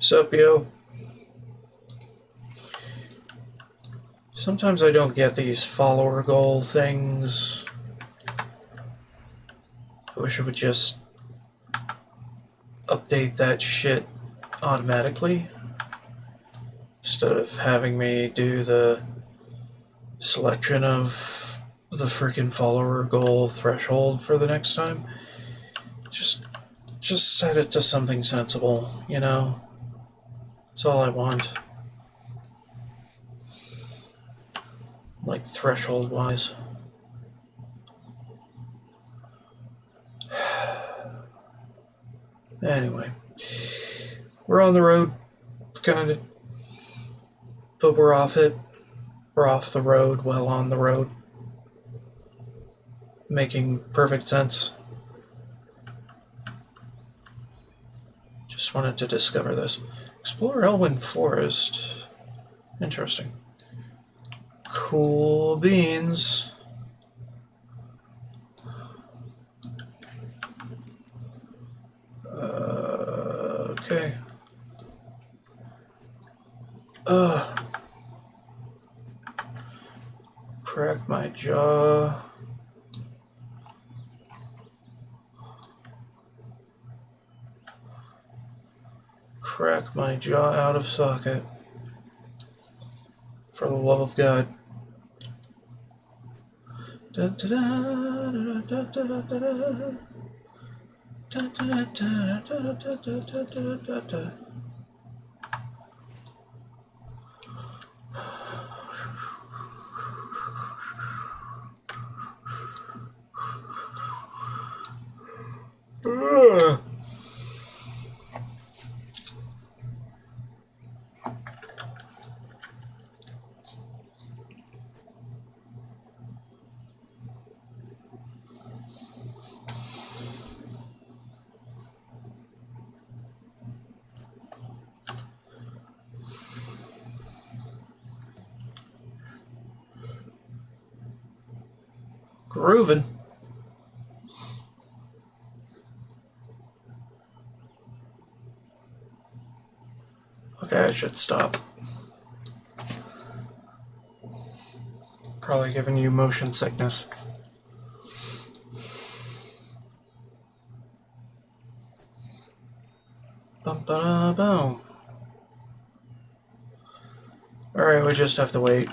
Sup, yo? Sometimes I don't get these follower goal things. I wish it would just update that shit automatically instead of having me do the selection of the freaking follower goal threshold for the next time. Just set it to something sensible, you know? That's all I want. Like threshold-wise. Anyway. We're on the road, kind of. But we're off it. We're off the road, well on the road. Making perfect sense. Just wanted to discover this. Explore Elwyn Forest. Interesting. Cool beans. Okay. Crack my jaw. Crack my jaw out of socket. For the love of God. Da, da, da, da, da, da, da, da. Da, da, da, da, da, da, da, da, da. Groovin'. Okay, I should stop. Probably giving you motion sickness. Bum ba boom. Alright, we just have to wait.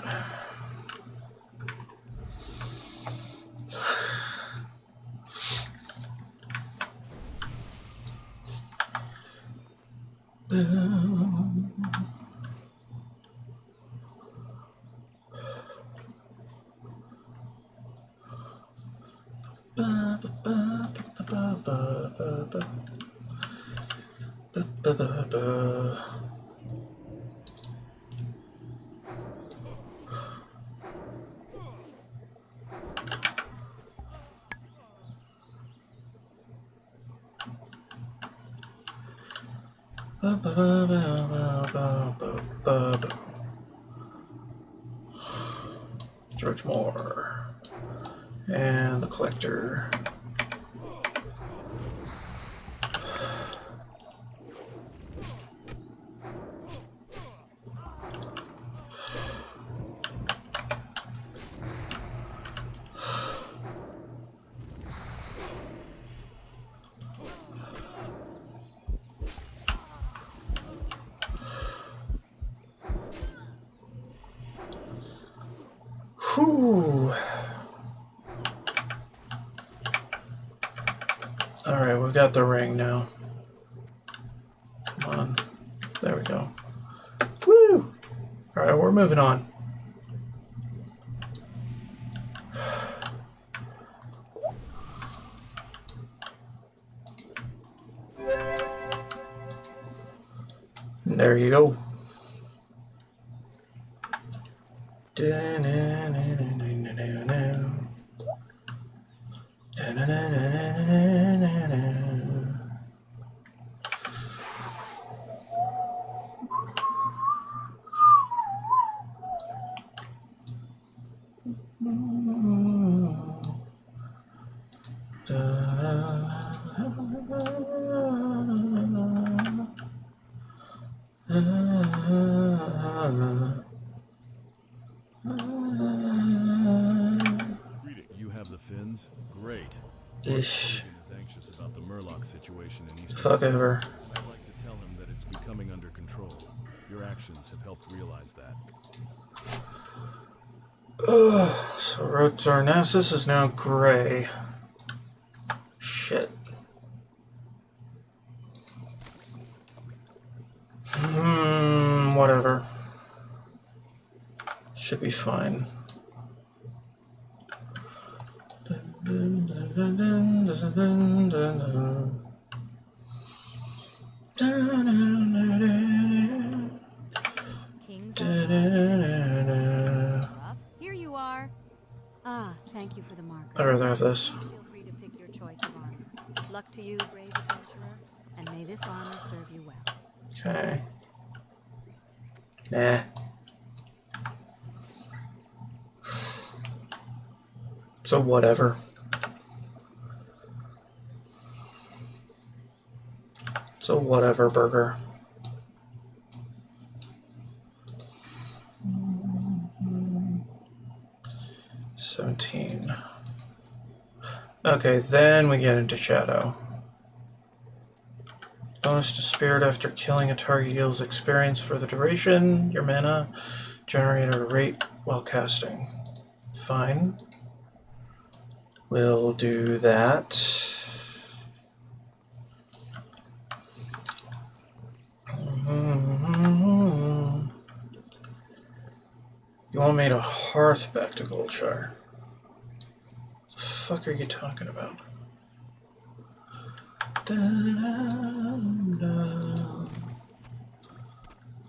George Moore. And the collector. Whew. Alright, we've got the ring now. Come on. There we go. Woo! Alright, we're moving on. And there you go. You have the fins? Great. Ish. Is anxious about the Murloc situation in Eastern. Fuck over. I'd like to tell him that it's becoming under control. Your actions have helped realize that. So Darnassus is now gray. Shit. Whatever. Should be fine. Kings Here you are. Ah, thank you for the marker. I'd rather have this. Feel free to pick your choice of armor. Luck to you, brave adventurer, and may this armor serve you well. Okay. Nah. So whatever. So whatever burger. $17. Okay, then we get into Shadow. Bonus to Spirit after killing a target yields experience for the duration. Your mana generated at a rate while casting. Fine. We'll do that. You want me to hearth back to Goldshire? The fuck are you talking about?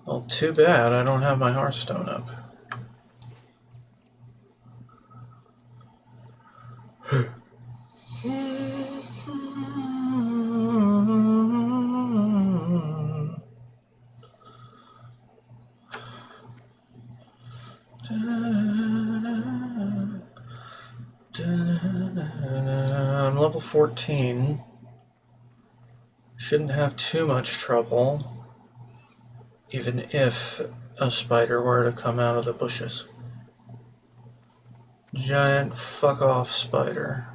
Well, too bad I don't have my Hearthstone up. I'm level 14. Shouldn't have too much trouble, even if a spider were to come out of the bushes. Giant fuck off spider.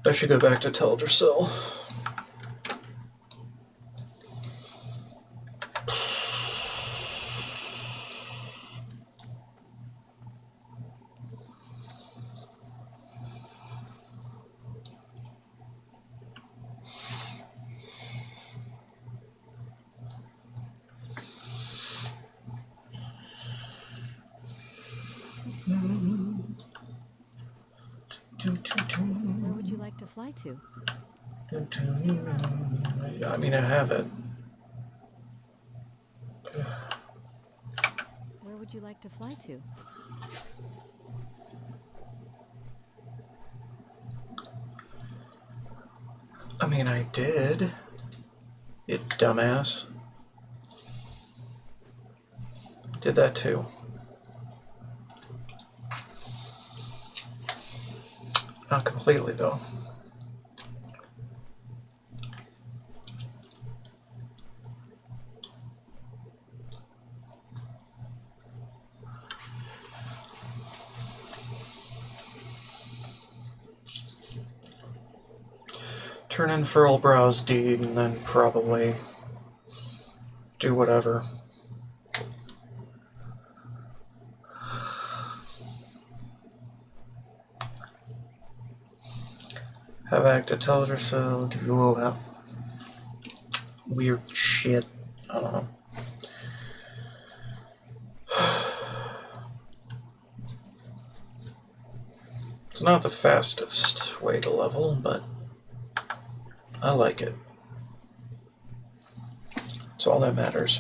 I should go back to Teldrassil. Where would you like to fly to? I mean, I have it. Where would you like to fly to? I mean, I did. You dumbass. Did that too. Not completely, though. Turn in Furlbrow's deed and then probably do whatever. Have acted Teldrassil, do WoW have weird shit. I don't know. It's not the fastest way to level, but I like it. It's all that matters.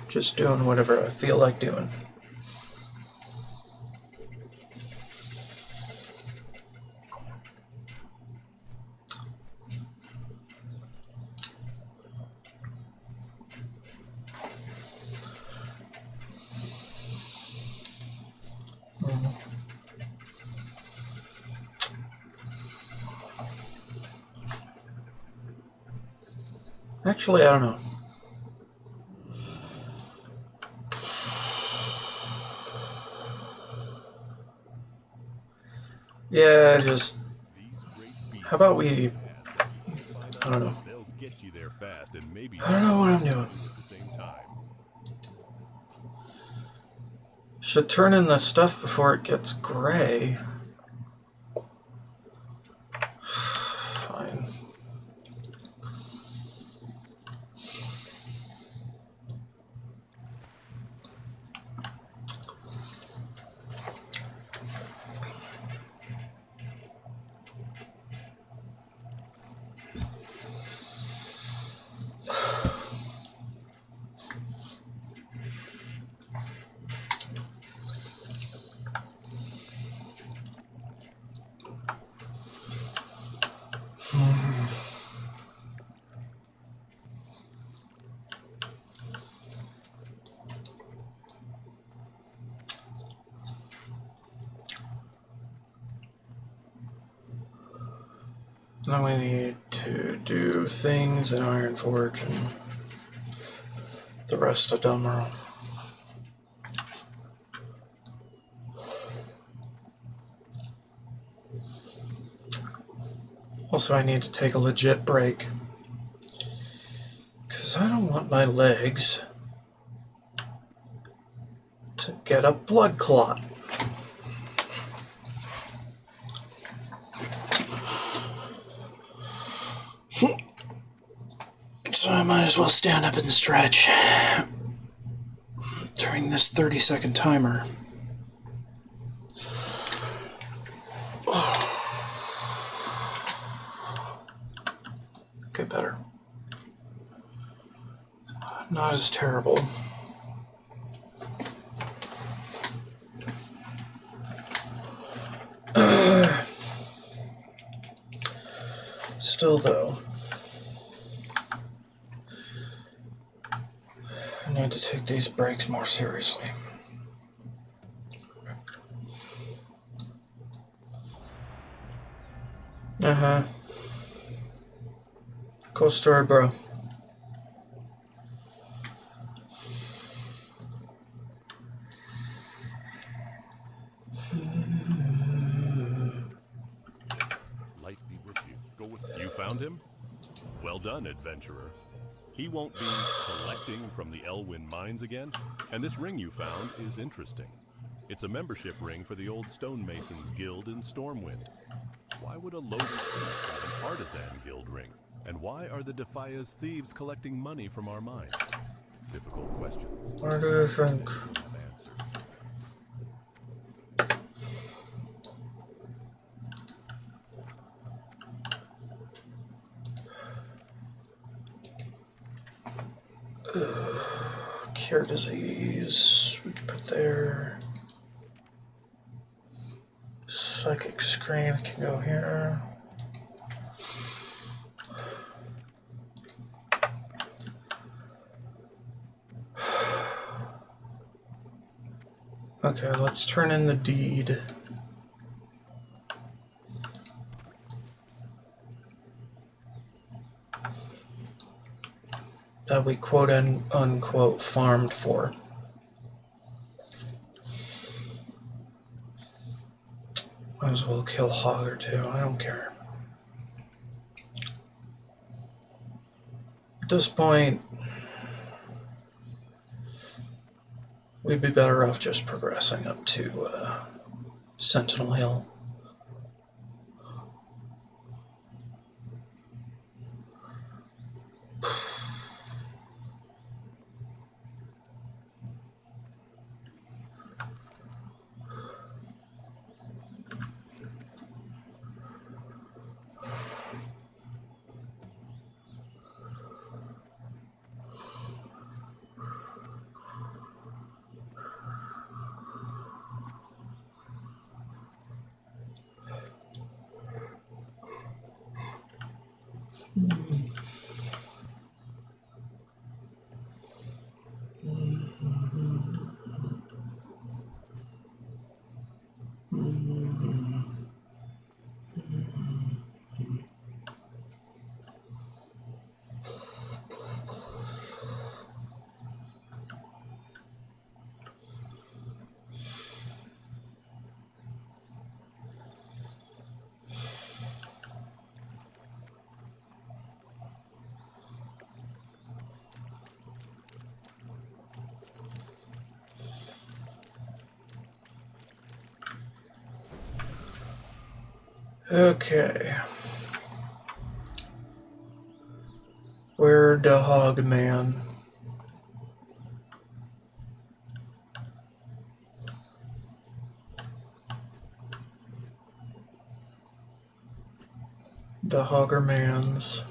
Just doing whatever I feel like doing. Actually, I don't know. Yeah, just... How about we... I don't know. They'll get you there fast and maybe I don't know what I'm doing. at the same time. Should turn in the stuff before it gets gray. Fine. Now we need to do things in Iron Forge and the rest of them are... Also, I need to take a legit break. Because I don't want my legs to get a blood clot. So I might as well stand up and stretch during this 30-second timer. Okay, better. Not as terrible. Still, though, I need to take these breaks more seriously. Uh-huh. Cool story, bro. Light be with you. Go with you. Found him? Well done, adventurer. He won't be collecting from the Elwyn mines again, and this ring you found is interesting. It's a membership ring for the old stonemasons guild in Stormwind. Why would a loaded thief have an artisan guild ring? And why are the Defia's thieves collecting money from our mines? Difficult questions. What do you think? Have answers. Cure disease. We can put there. Psychic screen can go here. Okay, let's turn in the deed. That we quote unquote farmed for. Might as well kill a hog or two, I don't care. At this point, we'd be better off just progressing up to Sentinel Hill. Okay. Where the hog man? The hogger man's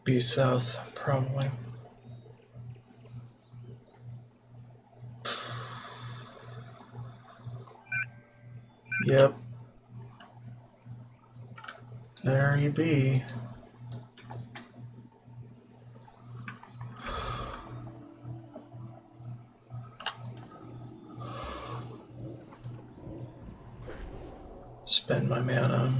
be south, probably. Yep. There you be. Spend my mana.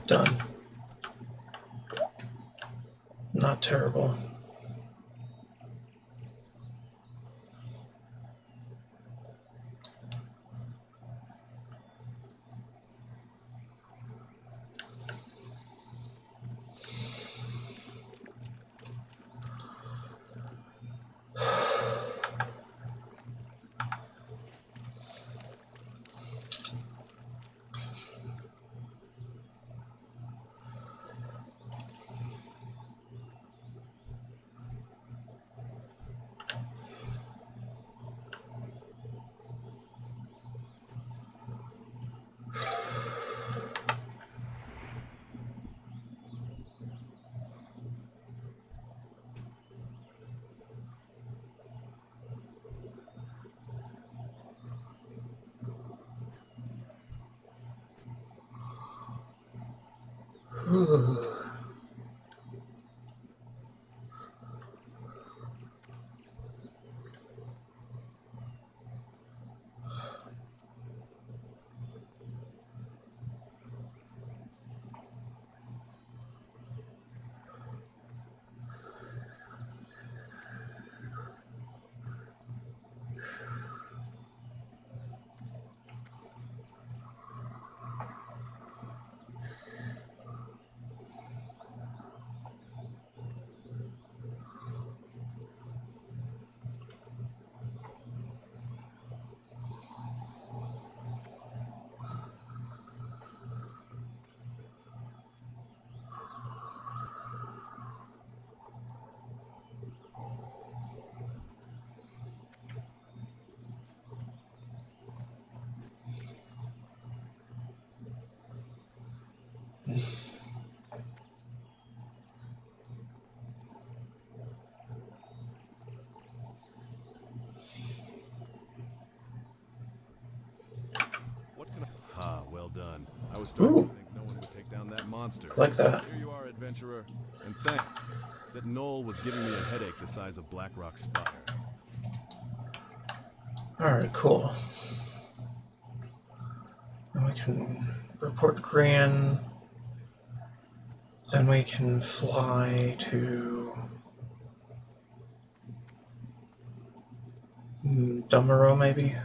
Done. Not terrible. Well done. I was starting Ooh, to think no one would take down that monster. I like that. Here you are, adventurer, and thanks. That knoll was giving me a headache the size of Blackrock Spire. Alright, cool. Now we can report Gran. Then we can fly to Dumero, maybe?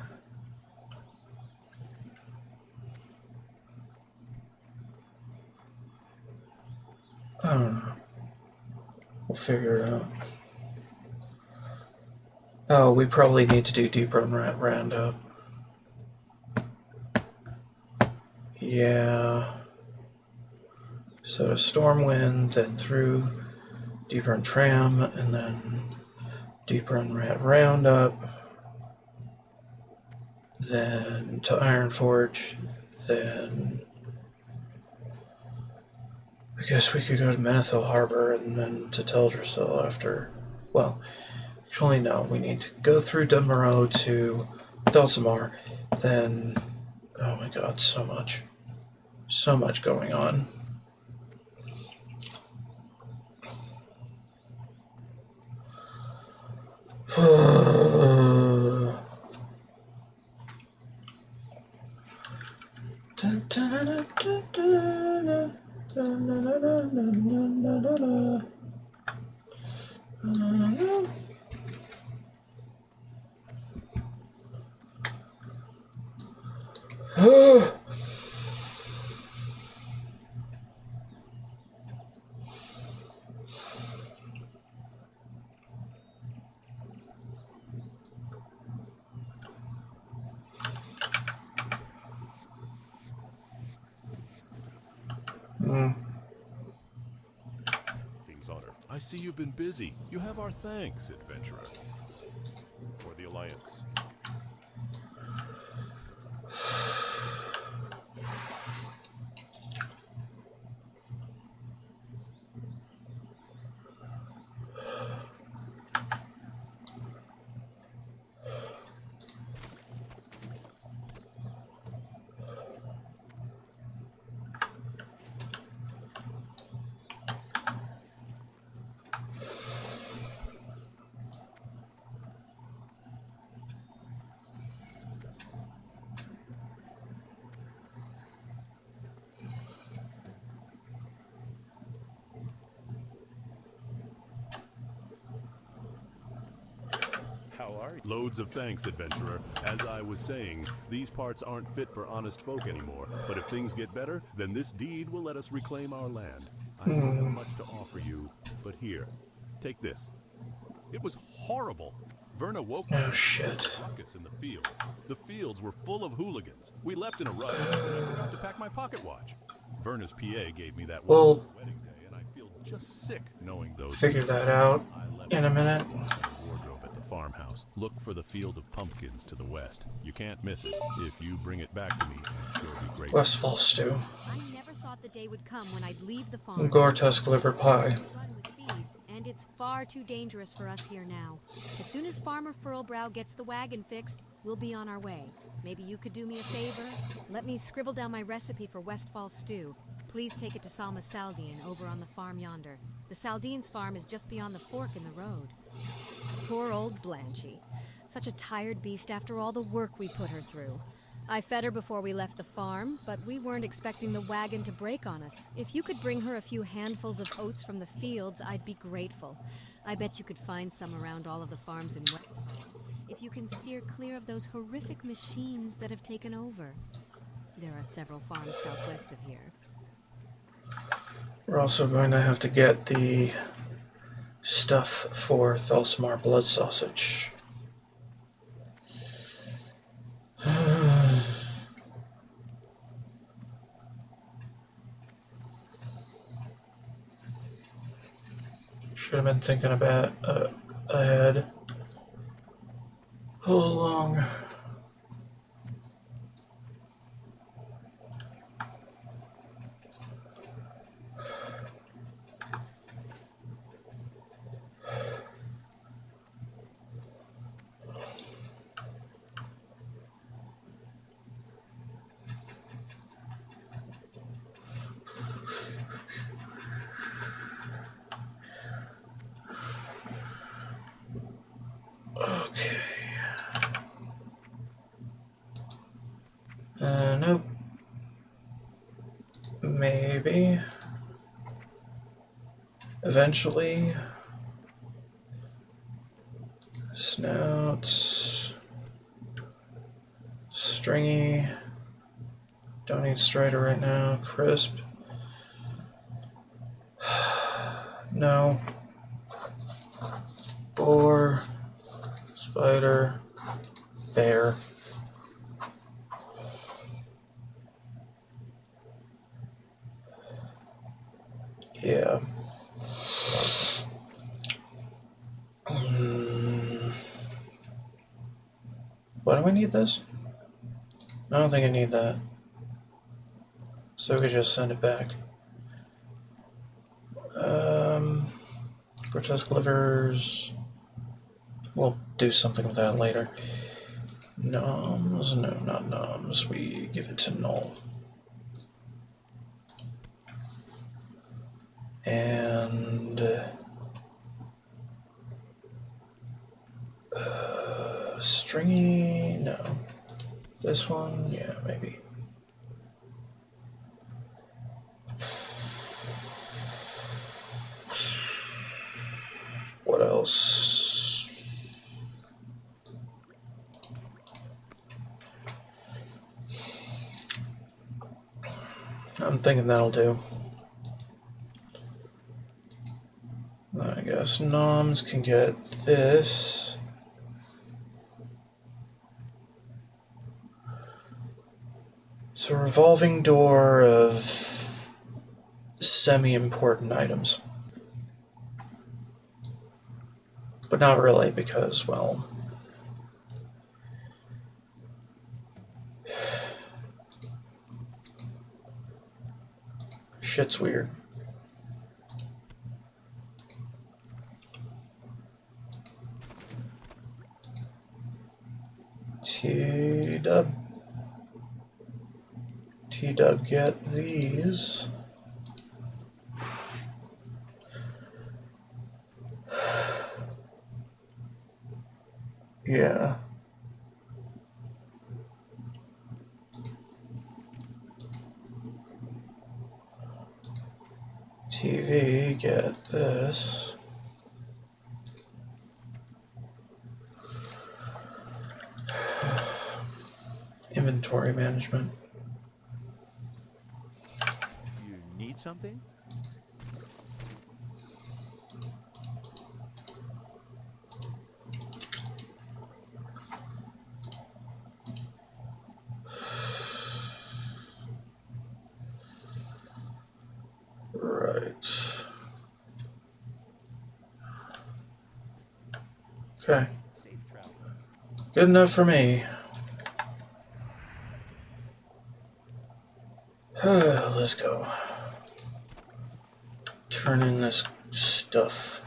I don't know. We'll figure it out. Oh, we probably need to do Deep Run Roundup. Yeah. So Stormwind, then through deeper in Tram, and then deeper in Rat Roundup, then to Ironforge, then I guess we could go to Menethil Harbor and then to Teldrassil after. Well, actually, no. We need to go through Dunmorrow to Thelsamar. Then, oh my god, so much. So much going on. Things on Earth. I see you've been busy. You have our thanks, adventurer. For the Alliance. How are you? Loads of thanks, adventurer. As I was saying, these parts aren't fit for honest folk anymore. But if things get better, then this deed will let us reclaim our land. I don't have much to offer you, but here, take this. It was horrible. Verna woke me Oh shit. ruckus in the fields. The fields were full of hooligans. We left in a rush, and I forgot to pack my pocket watch. Verna's PA gave me that Well, one for wedding day, and I feel just sick knowing those. Figure that out in a minute. Wardrobe at the farmhouse. Look for the field of pumpkins to the west. You can't miss it. If you bring it back to me, I'm sure it'll be great. Westfall stew. I never thought the day would come when I'd leave the farm. Gortusk liver pie. Run with thieves, and it's far too dangerous for us here now. As soon as Farmer Furlbrow gets the wagon fixed, we'll be on our way. Maybe you could do me a favor? Let me scribble down my recipe for Westfall stew. Please take it to Salma Saldean over on the farm yonder. The Saldeans' farm is just beyond the fork in the road. Poor old Blanchie. Such a tired beast after all the work we put her through. I fed her before we left the farm, but we weren't expecting the wagon to break on us. If you could bring her a few handfuls of oats from the fields, I'd be grateful. I bet you could find some around all of the farms in West. If you can steer clear of those horrific machines that have taken over. There are several farms southwest of here. We're also going to have to get the stuff for Thelsamar blood sausage. Should have been thinking about ahead. Hold long. Nope. Maybe. Eventually. Snouts. Stringy. Don't need Strider right now. Crisp. No. Boar. Spider. Bear. Yeah. Why do I need this? I don't think I need that. So we could just send it back. Grotesque livers. We'll do something with that later. Noms? No, not noms. We give it to null. And stringy? No. This one? Yeah, maybe. What else? I'm thinking that'll do. I guess noms can get this. It's a revolving door of semi-important items. But not really, because, well... shit's weird. T-dub. T-dub get these. Yeah. TV get this. Inventory management. You need something? Right. Okay. Safe travel. Good enough for me. Let's go. Turn in this stuff.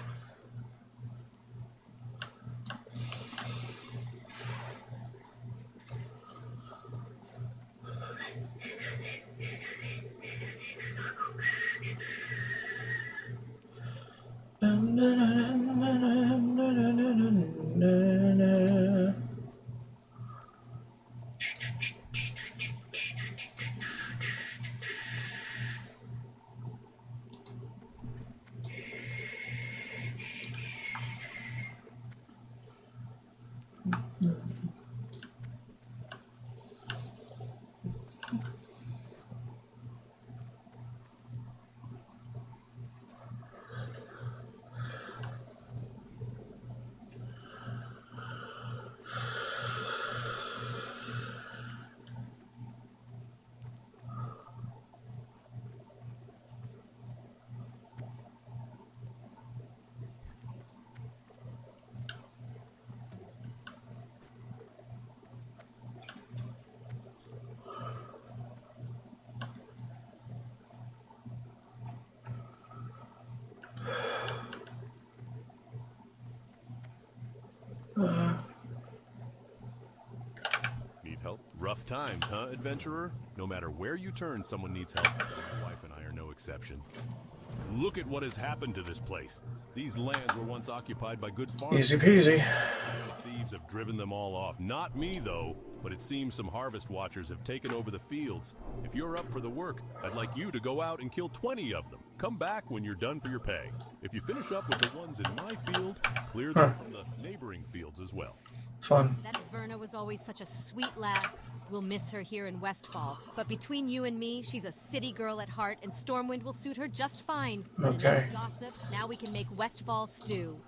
Need help? Rough times, huh, adventurer? No matter where you turn, someone needs help. My wife and I are no exception. Look at what has happened to this place. These lands were once occupied by good farmers. Easy peasy. The thieves have driven them all off. Not me, though, but it seems some harvest watchers have taken over the fields. If you're up for the work, I'd like you to go out and kill 20 of them. Come back when you're done for your pay. If you finish up with the ones in my field, clear them from the neighboring fields as well. Fun. That Verna was always such a sweet lass. We'll miss her here in Westfall. But between you and me, she's a city girl at heart, and Stormwind will suit her just fine. Okay. Enough gossip. Now we can make Westfall stew.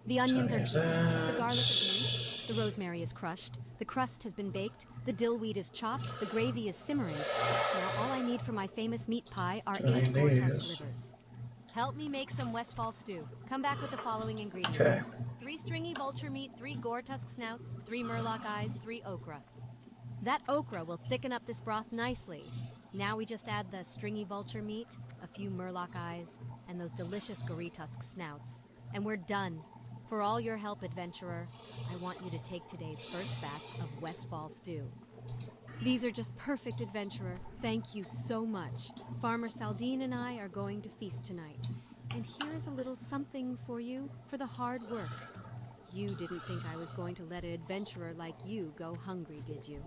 The onions are Tiny peeled, the that. garlic is minced, the rosemary is crushed, the crust has been baked, the dillweed is chopped, the gravy is simmering. Now all I need for my famous meat pie are 8 Tiny grotesque these. livers. Help me make some Westfall stew. Come back with the following ingredients. Okay. 3 stringy vulture meat, 3 gore tusk snouts, 3 murloc eyes, 3 okra. That okra will thicken up this broth nicely. Now we just add the stringy vulture meat, a few murloc eyes, and those delicious gory tusk snouts. And we're done. For all your help, adventurer, I want you to take today's first batch of Westfall stew. These are just perfect, adventurer. Thank you so much. Farmer Saldine and I are going to feast tonight. And here is a little something for you for the hard work. You didn't think I was going to let an adventurer like you go hungry, did you?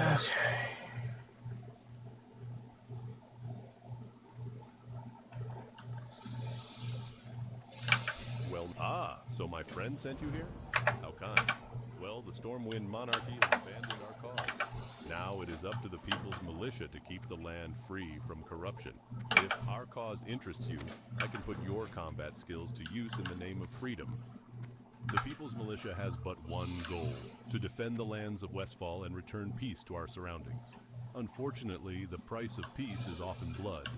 Okay. Well, so my friend sent you here? How kind. Well, the Stormwind Monarchy has abandoned our cause. Now it is up to the People's Militia to keep the land free from corruption. If our cause interests you, I can put your combat skills to use in the name of freedom. The People's Militia has but one goal, to defend the lands of Westfall and return peace to our surroundings. Unfortunately, the price of peace is often blood.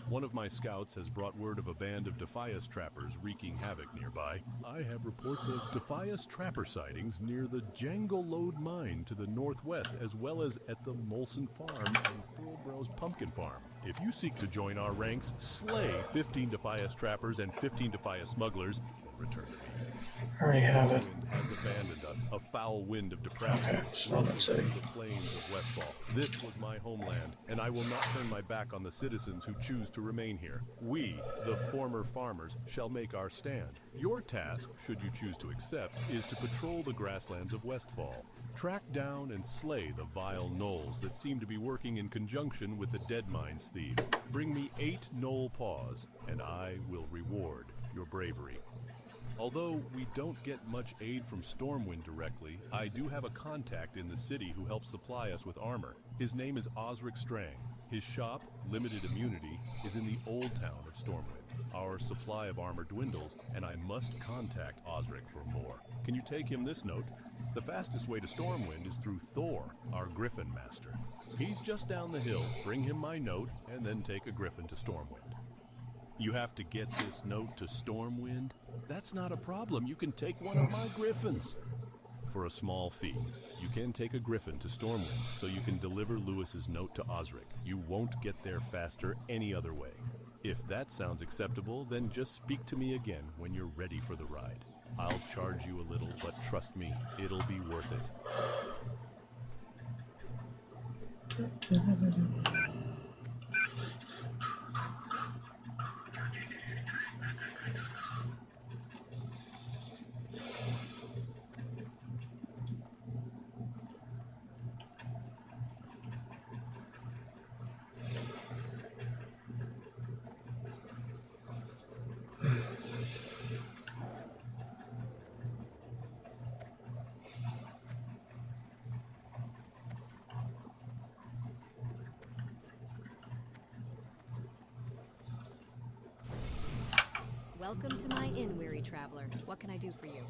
One of my scouts has brought word of a band of Defias trappers wreaking havoc nearby. I have reports of Defias trapper sightings near the Jangle-Lode mine to the northwest, as well as at the Molson Farm and Pearlbrow's pumpkin farm. If you seek to join our ranks, slay 15 Defias trappers and 15 Defias smugglers, and return to me. I already have it. Wind has abandoned us, a foul wind of depravity, Okay, Stormwind City. through the plains of Westfall. This was my homeland, and I will not turn my back on the citizens who choose to remain here. We, the former farmers, shall make our stand. Your task, should you choose to accept, is to patrol the grasslands of Westfall. Track down and slay the vile gnolls that seem to be working in conjunction with the Dead Mines thieves. Bring me 8 gnoll paws, and I will reward your bravery. Although we don't get much aid from Stormwind directly, I do have a contact in the city who helps supply us with armor. His name is Osric Strang. His shop, Limited Immunity, is in the old town of Stormwind. Our supply of armor dwindles, and I must contact Osric for more. Can you take him this note? The fastest way to Stormwind is through Thor, our Griffin Master. He's just down the hill. Bring him my note, and then take a Griffin to Stormwind. You have to get this note to Stormwind? That's not a problem. You can take one of my griffins. For a small fee, you can take a griffin to Stormwind so you can deliver Lewis's note to Osric. You won't get there faster any other way. If that sounds acceptable, then just speak to me again when you're ready for the ride. I'll charge you a little, but trust me, it'll be worth it. Welcome to my inn, weary traveler. What can I do for you?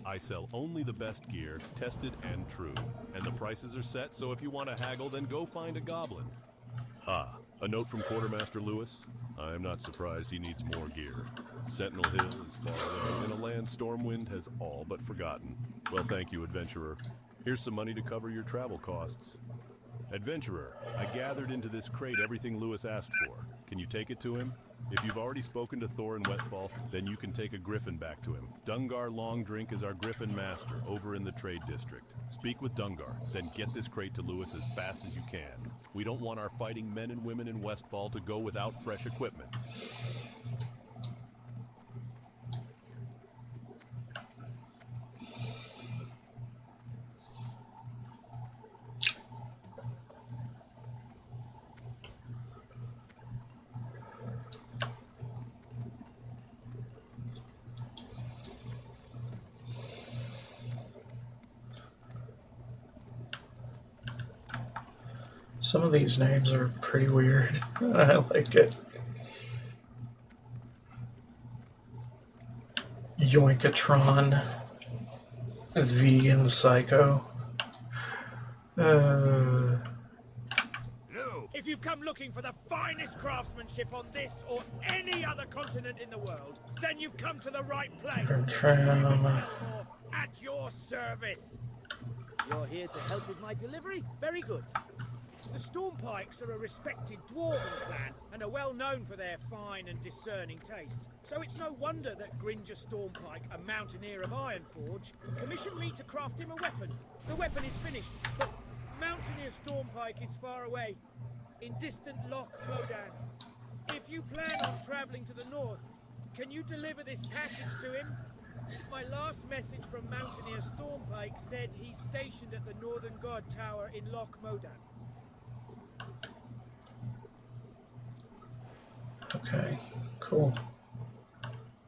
I sell only the best gear, tested and true. And the prices are set, so if you want to haggle, then go find a goblin. A note from Quartermaster Lewis. I am not surprised he needs more gear. Sentinel Hill is far away, and a land stormwind has all but forgotten. Well, thank you, adventurer. Here's some money to cover your travel costs. Adventurer, I gathered into this crate everything Lewis asked for. Can you take it to him? If you've already spoken to Thor in Westfall, then you can take a griffin back to him. Dungar Longdrink is our griffin master over in the trade district. Speak with Dungar, then get this crate to Lewis as fast as you can. We don't want our fighting men and women in Westfall to go without fresh equipment. Some of these names are pretty weird. I like it. Yoinkatron. Vegan Psycho. If you've come looking for the finest craftsmanship on this or any other continent in the world, then you've come to the right place. Tram. At your service. You're here to help with my delivery? Very good. The Stormpikes are a respected dwarven clan and are well known for their fine and discerning tastes. So it's no wonder that Gringer Stormpike, a mountaineer of Ironforge, commissioned me to craft him a weapon. The weapon is finished, but Mountaineer Stormpike is far away, in distant Loch Modan. If you plan on traveling to the north, can you deliver this package to him? My last message from Mountaineer Stormpike said he's stationed at the Northern God Tower in Loch Modan. Okay, cool.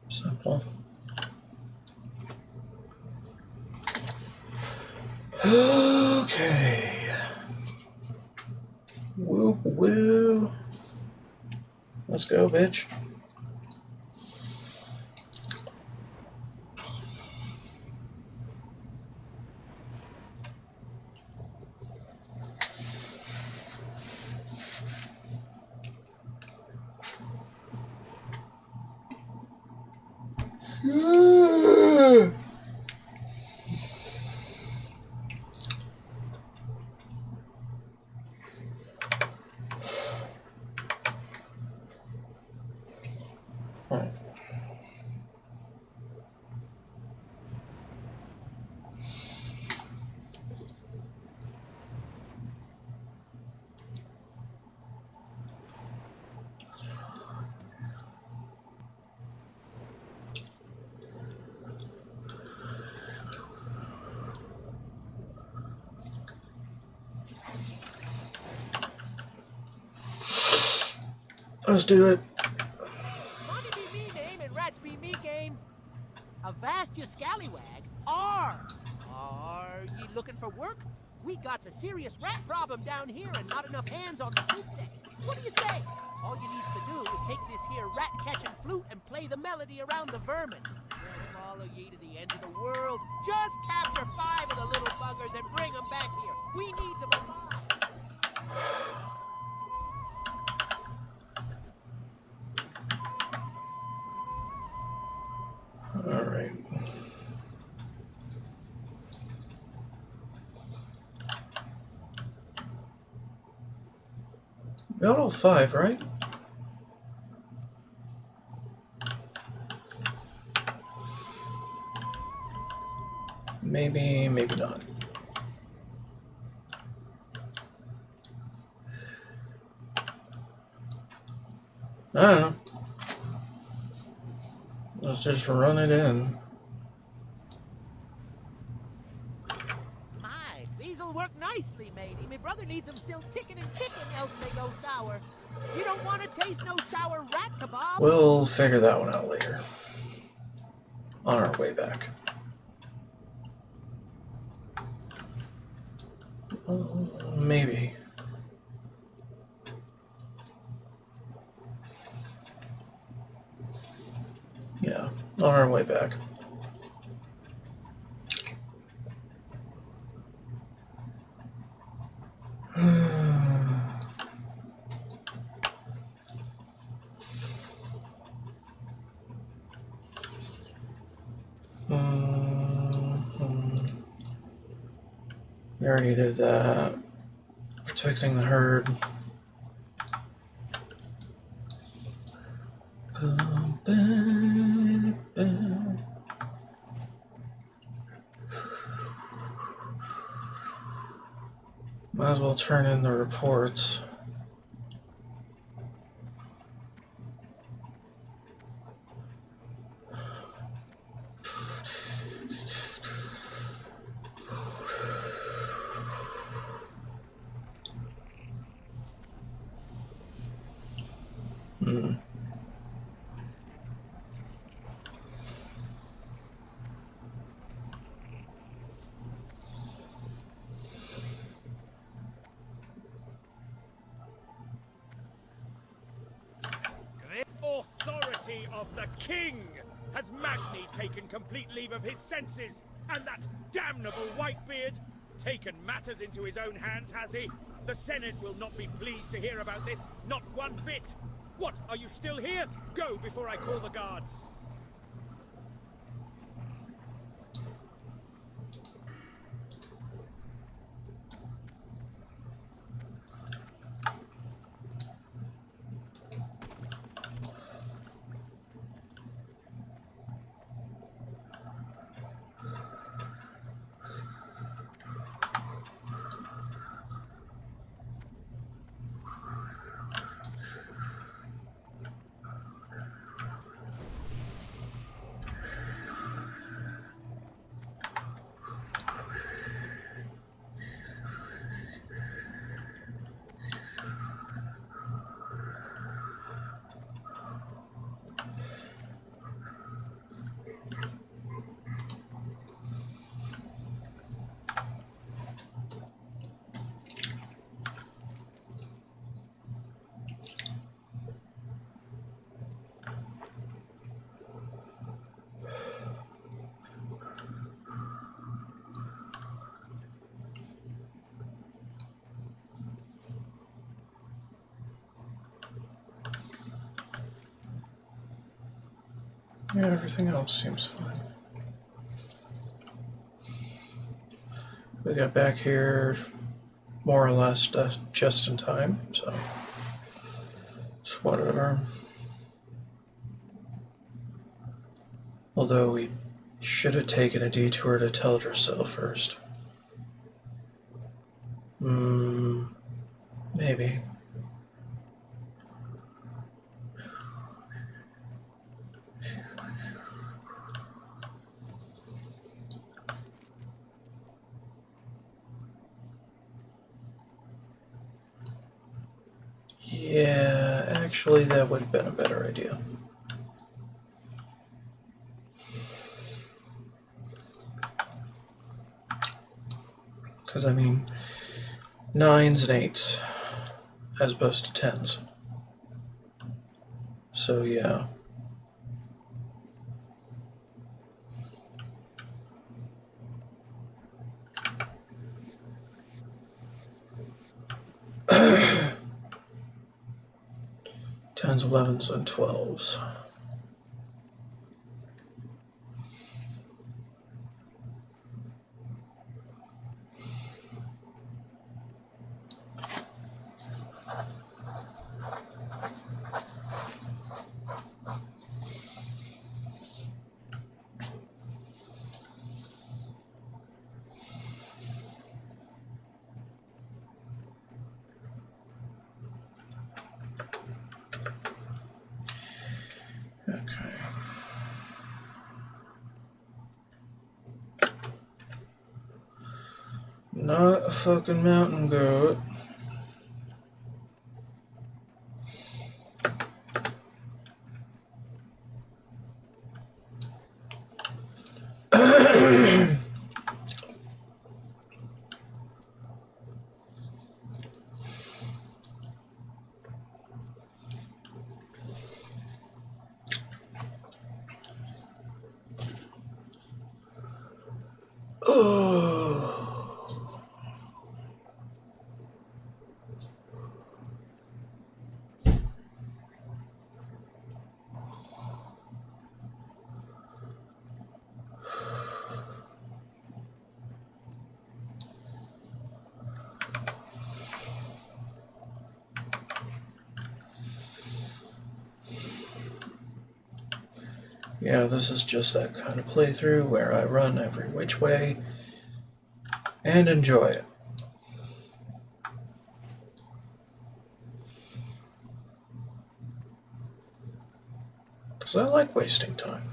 Simple. Okay. Woo woo. Let's go, bitch. Alright. Let's do it. Money be me name and rats be me game. Avast you scallywag. Are ye looking for work? We got a serious rat problem down here and not enough hands on the flute deck. What do you say? All you need to do is take this here rat-catching flute and play the melody around the vermin. We'll follow ye to the end of the world. Just capture 5 of the little buggers and bring them back here. We need them alive. Alright. Got all 5, right? Maybe, maybe not. I don't know. Let's just run it in. My, these'll work nicely, matey. My brother needs them still ticking and ticking, else they go sour. You don't want to taste no sour rat kebab? We'll figure that one out later. On our way back. Maybe. Yeah, on our way back. We already did that. Protecting the herd. Might as well turn in the reports. Authority of the king! Has Magni taken complete leave of his senses? And that damnable Whitebeard taken matters into his own hands, has he? The Senate will not be pleased to hear about this, not one bit! What, are you still here? Go before I call the guards! Yeah, everything else seems fine. We got back here more or less just in time, so it's whatever. Although we should have taken a detour to Teldrassil first. Maybe. Yeah, actually, that would have been a better idea. Because, I mean, 9s and 8s as opposed to 10s. So, yeah. Tens, 11s, and 12s. Okay. Not a fucking mountain goat. Oh. Yeah, this is just that kind of playthrough where I run every which way and enjoy it. Because I like wasting time.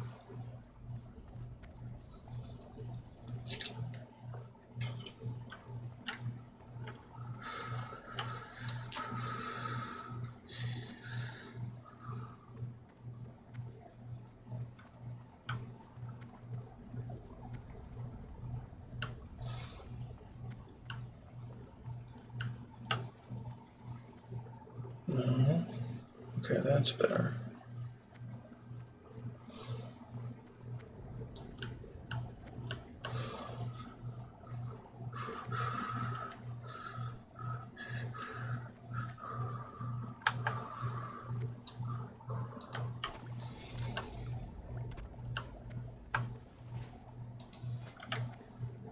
No. Okay, that's better.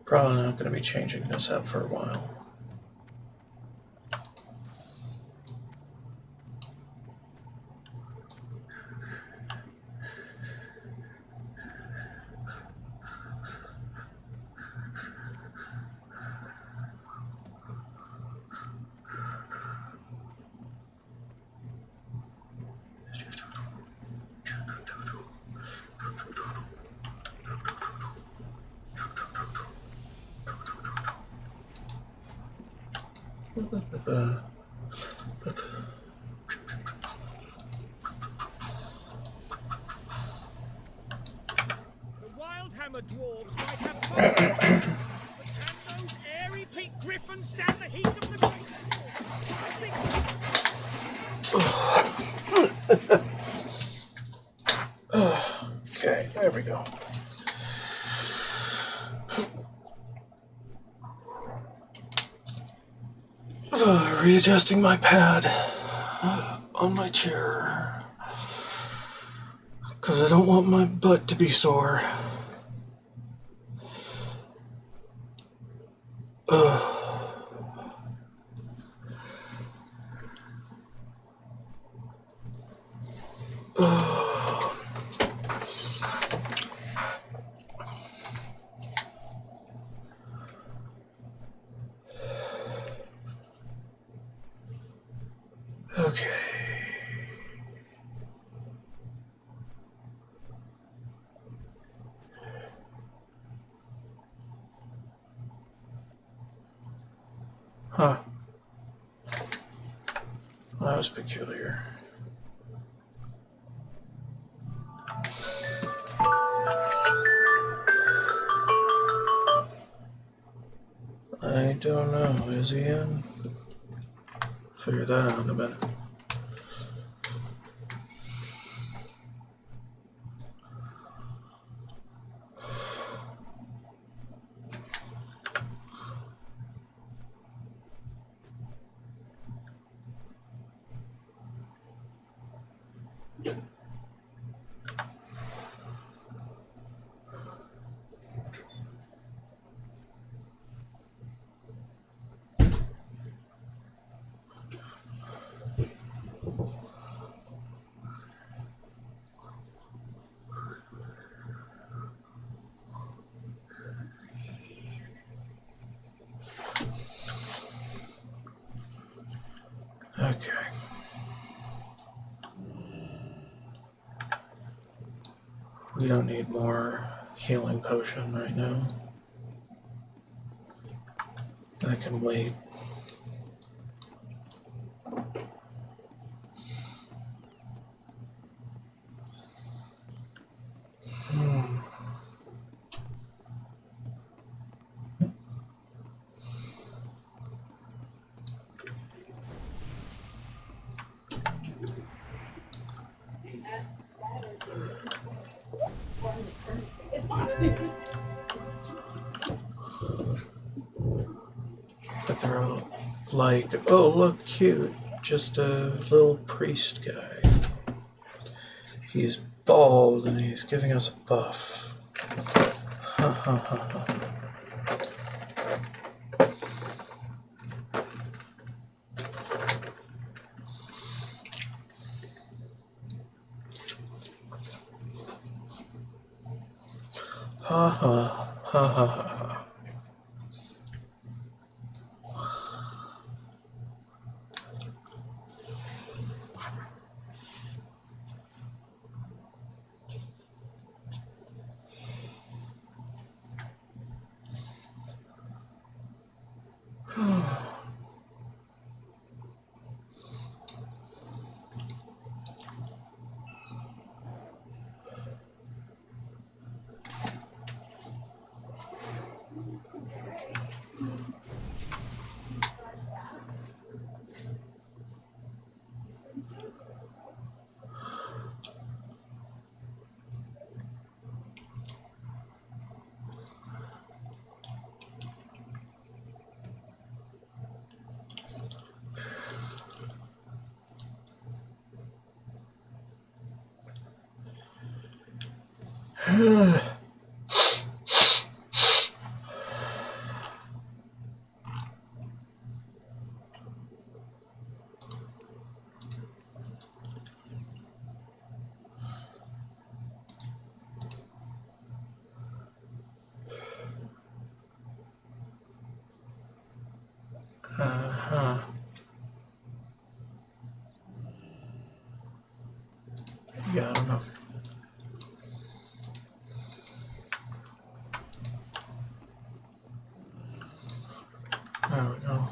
Probably not going to be changing this out for a while. The Wildhammer dwarves might have fun, but can those airy pink griffins stand the heat of the great storm? I think Okay, there we go. Readjusting my pad on my chair because I don't want my butt to be sore. Okay. Huh. That was peculiar. I don't know. Is he in? Figure that out in a minute. Okay. We don't need more healing potion right now. I can wait. But they're all like, oh, look, cute. Just a little priest guy. He's bald and he's giving us a buff. Ha ha ha ha. Ha ha ha ha ha. Uh-huh. Yeah, I don't know. There we go.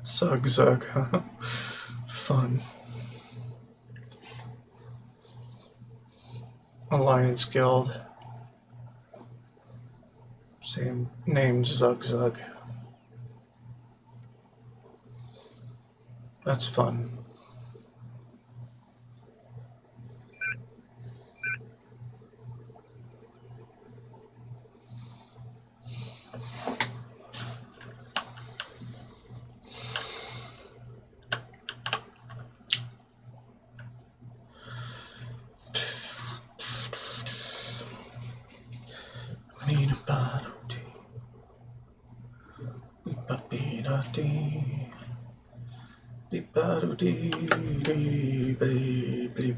Zug Zug. Fun. Alliance Guild. Same name, Zug Zug. That's fun. Need a bottle tea. Beep a beep da dee. Beep ba do dee dee beep beep.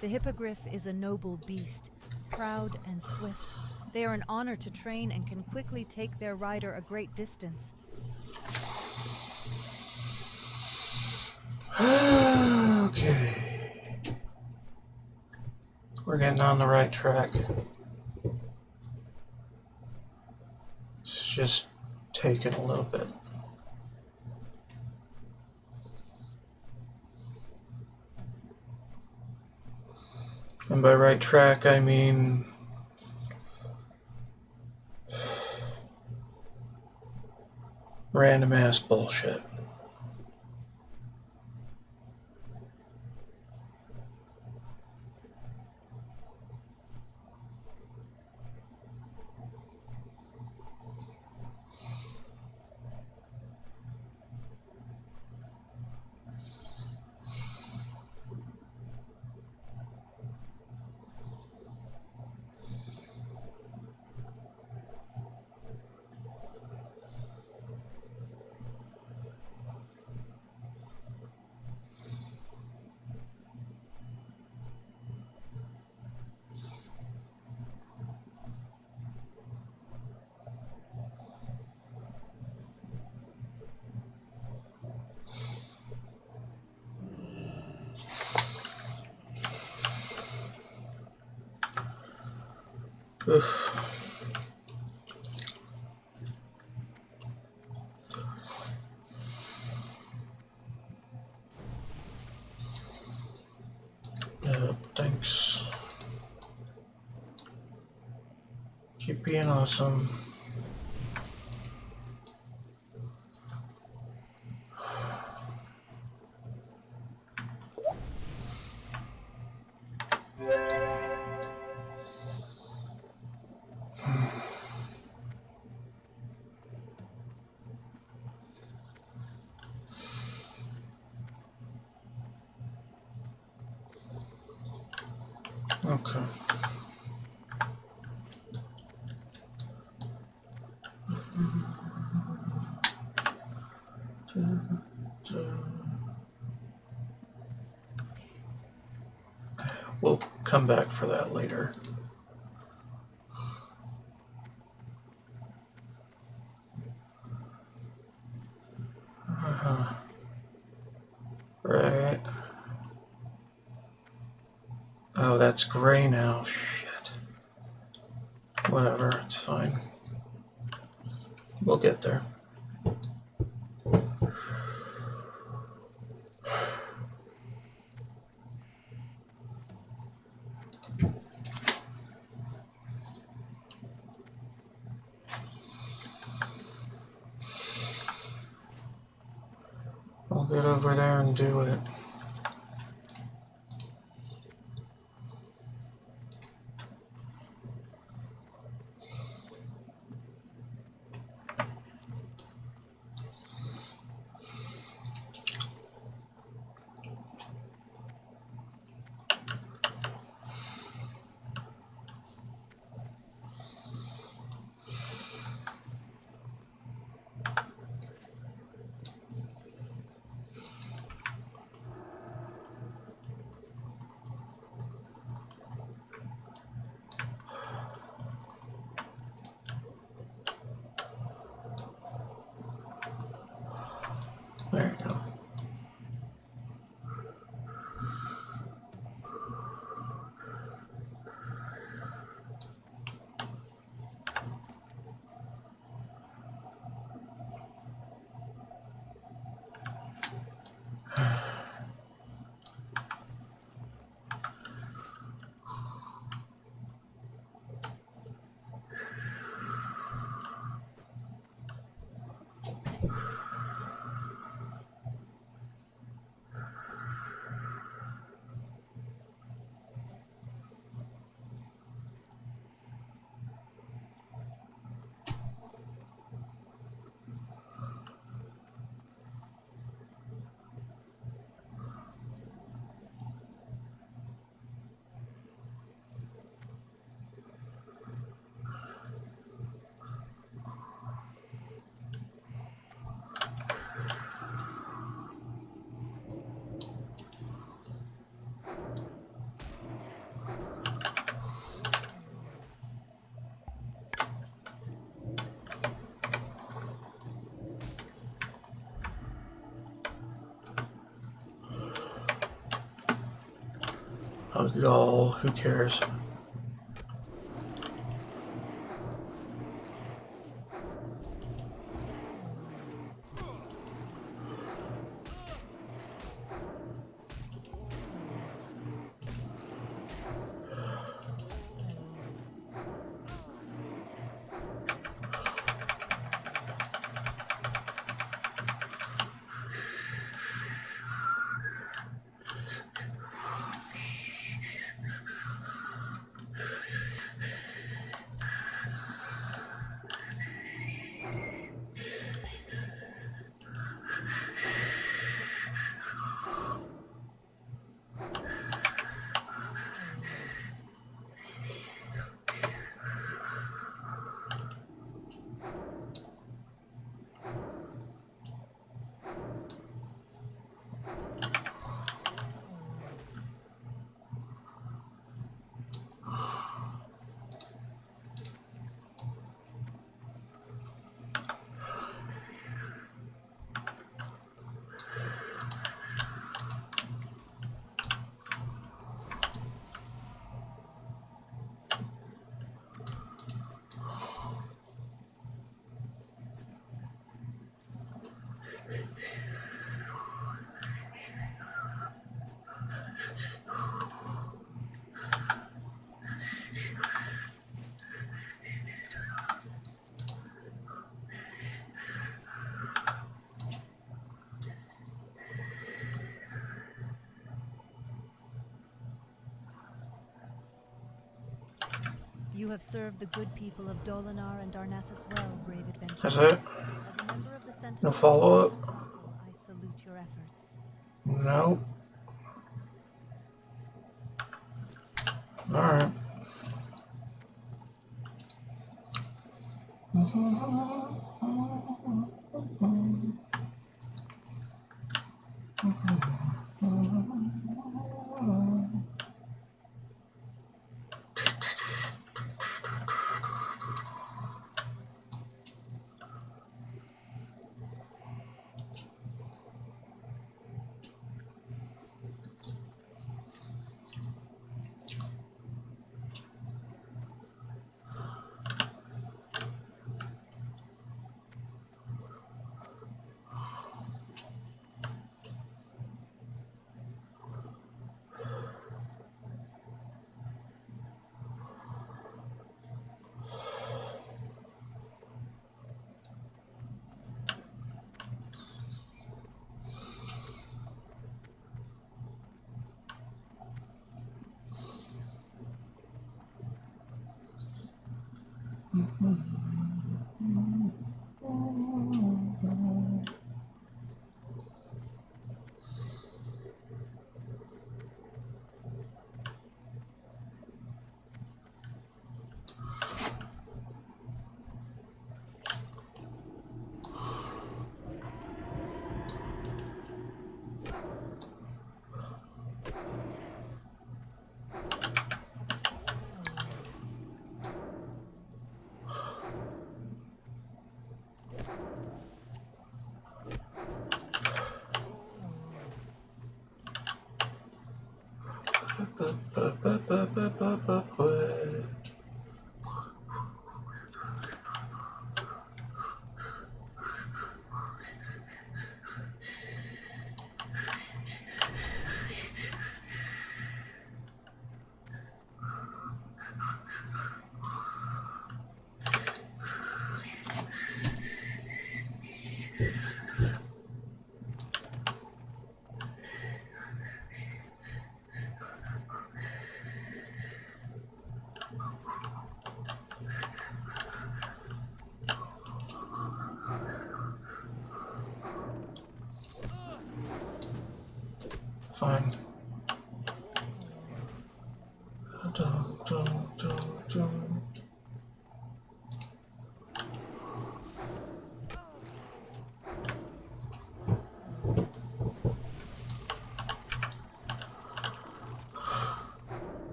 The hippogriff is a noble beast, proud and swift. They are an honor to train and can quickly take their rider a great distance. Okay. We're getting on the right track. It's just taking a little bit. And by right track, I mean Random ass bullshit. Oof. Thanks. Keep being awesome. Okay. We'll come back for that later. Right. Oh, that's gray now. Shit. Whatever, it's fine. We'll get there. I'll get over there and do it. There you go. Oh, y'all, who cares? You have served the good people of Dolinar and Darnassus well, brave adventurer. That's it? As a member of the Sentinel No follow-up? Council, I salute your efforts. No. Alright. Fine. Dun, dun, dun, dun.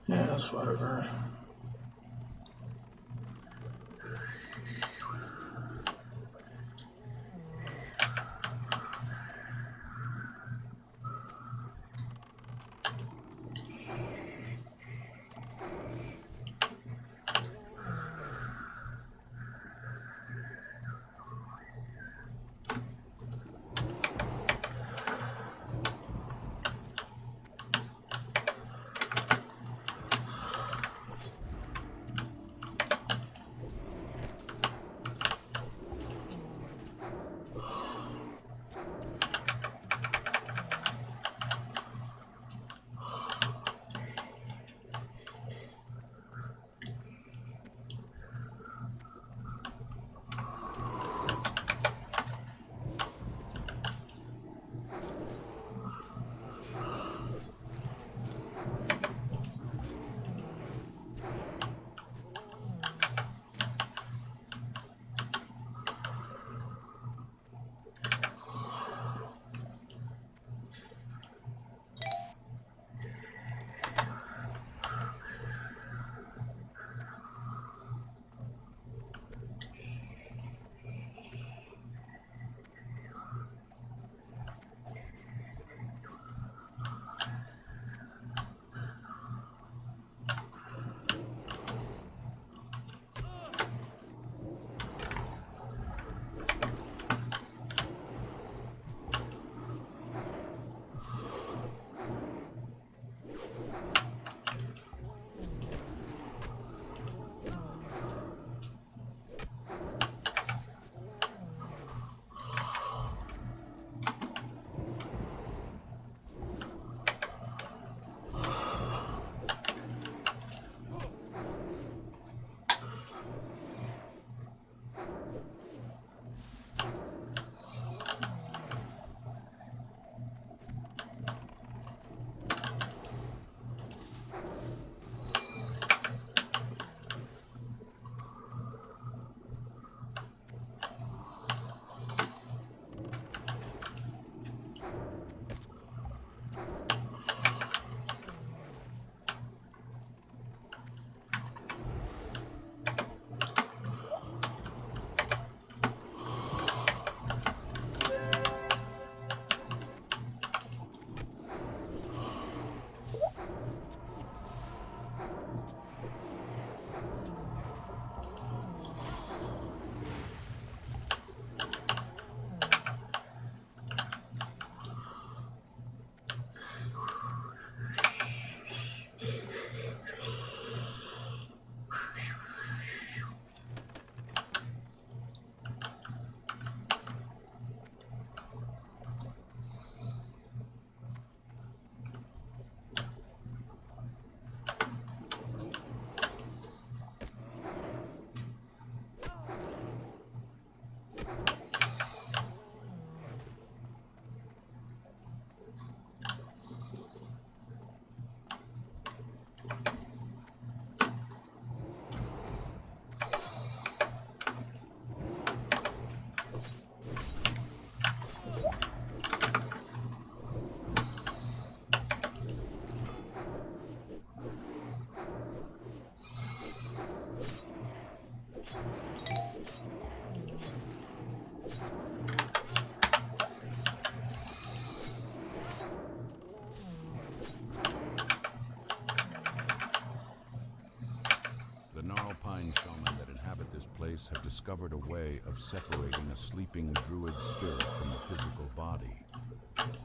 Yeah, that's whatever. discovered a way of separating a sleeping druid spirit from the physical body.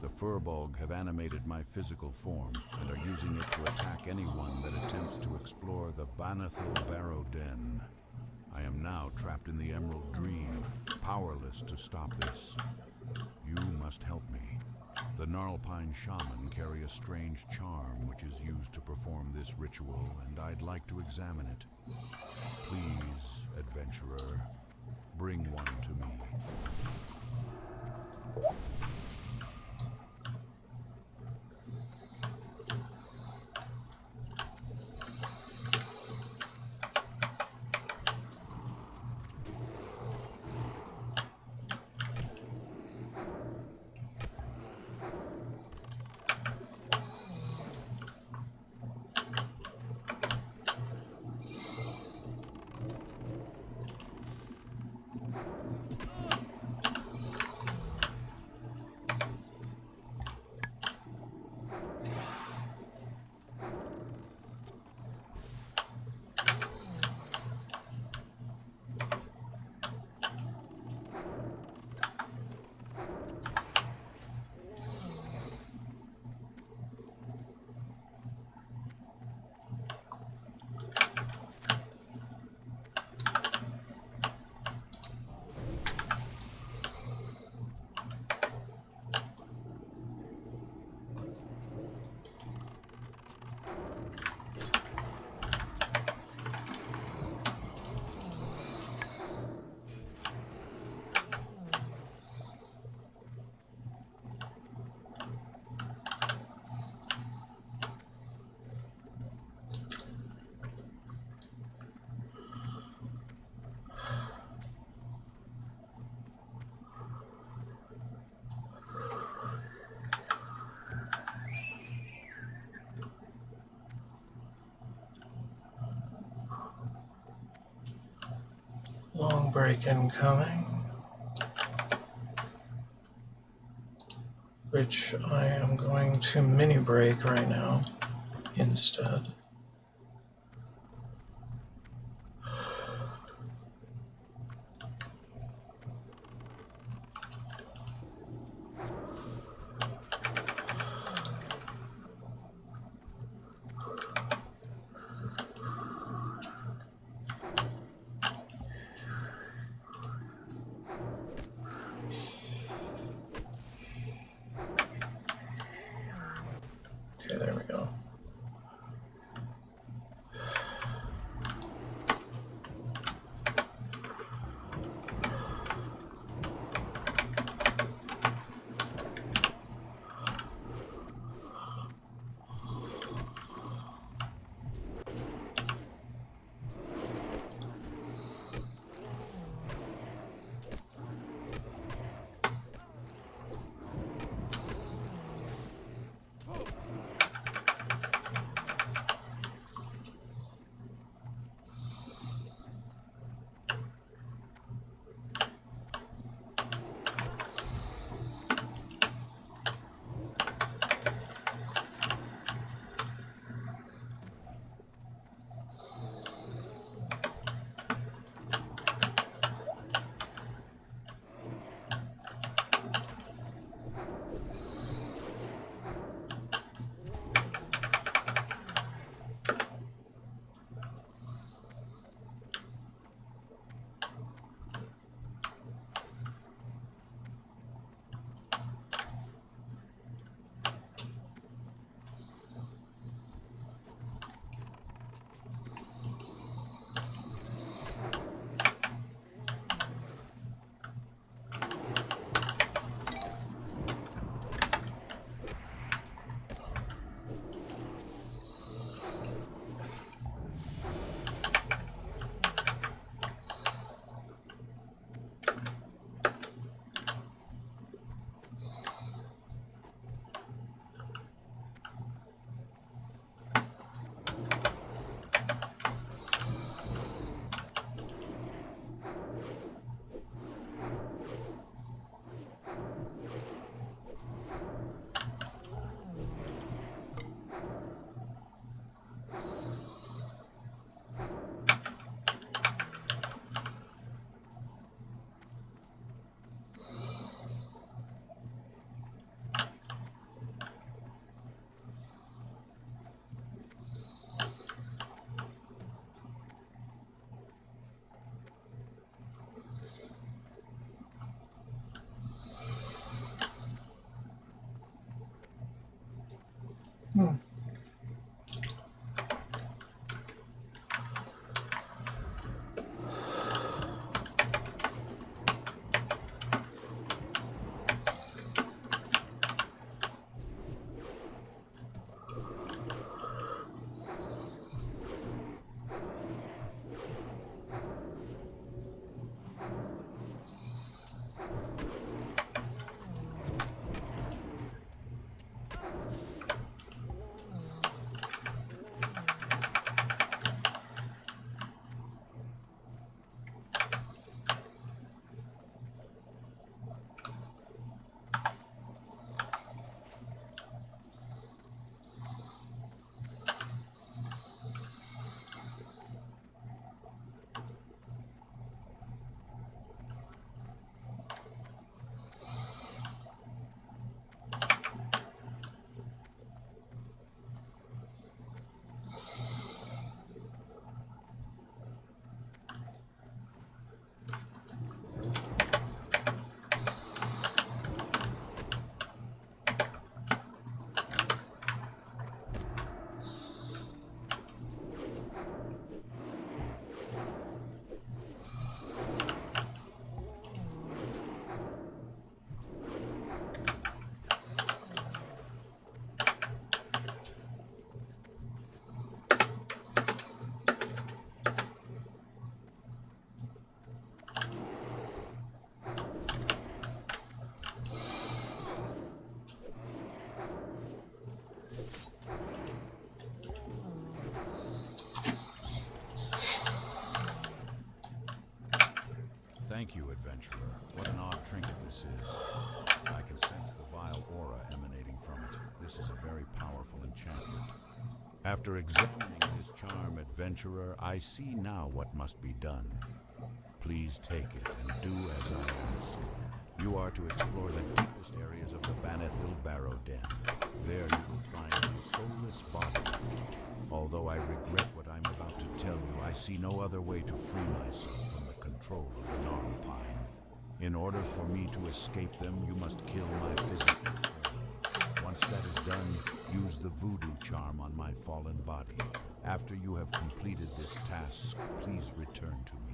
The Furbolg have animated my physical form and are using it to attack anyone that attempts to explore the Banathil Barrow Den. I am now trapped in the Emerald Dream, powerless to stop this. You must help me. The Gnarlpine Shaman carry a strange charm which is used to perform this ritual, and I'd like to examine it. Please, adventurer, bring one to me. Long break incoming, which I am going to mini break right now instead. Okay, there we go. After examining this charm, adventurer, I see now what must be done. Please take it and do as I ask. You are to explore the deepest areas of the Baneth Hill Barrow Den. There you will find a soulless body. Although I regret what I'm about to tell you, I see no other way to free myself from the control of the Gnarlpine. In order for me to escape them, you must kill my physical form. Once that is done, use the voodoo charm on my fallen body. After you have completed this task, please return to me.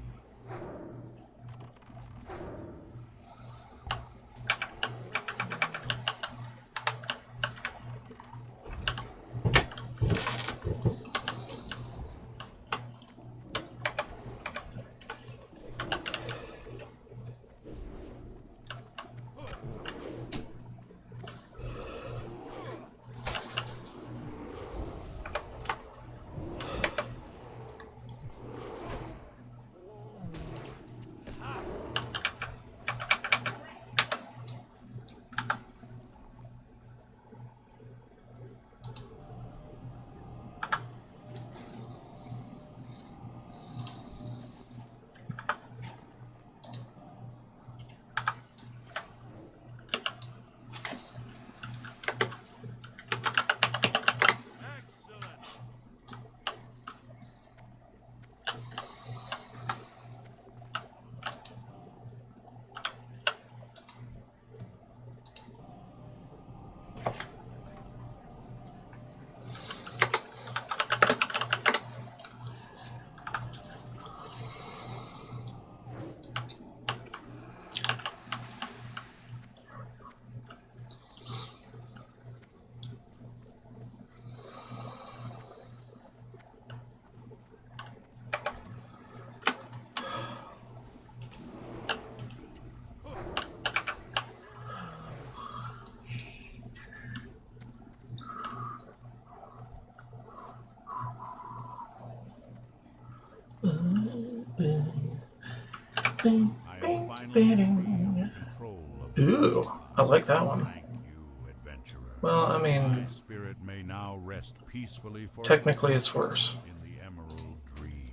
I am finally free of control of Ooh, I like that one. Thank you, adventurer. Well, I mean, My spirit may now rest peacefully for technically it's worse. in the Emerald Dream.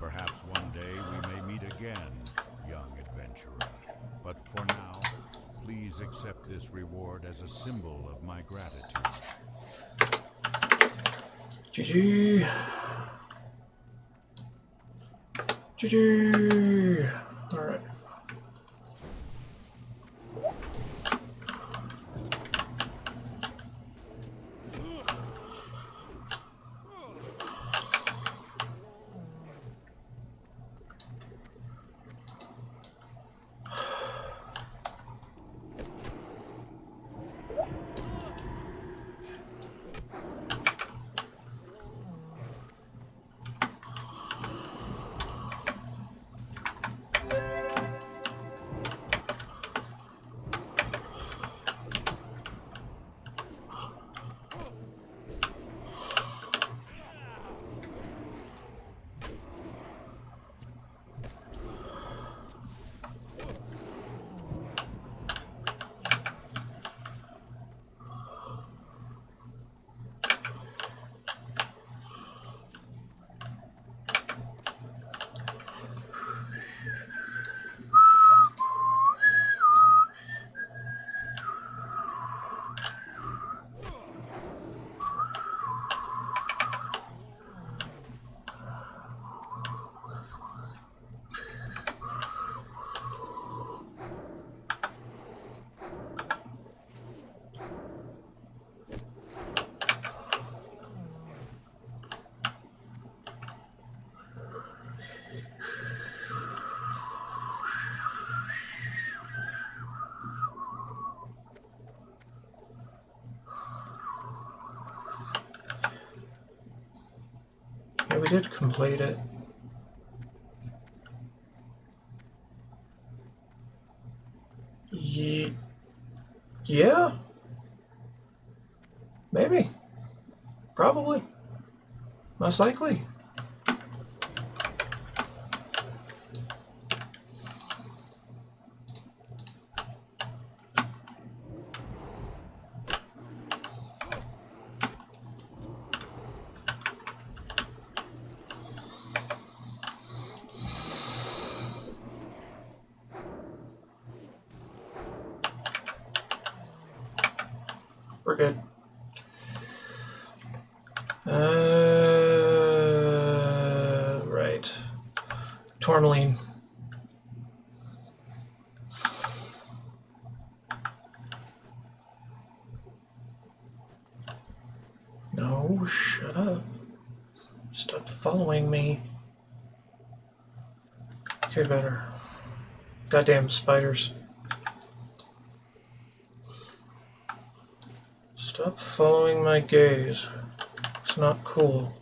Perhaps one day we may meet again, young adventurer. But for now, please accept this reward as a symbol of my gratitude. GG. GG. Alright. Yeah, we did complete it. Yeah? Maybe. Probably. Most likely. tourmaline. No, shut up. Stop following me. Okay, better. Goddamn spiders. Stop following my gaze. It's not cool.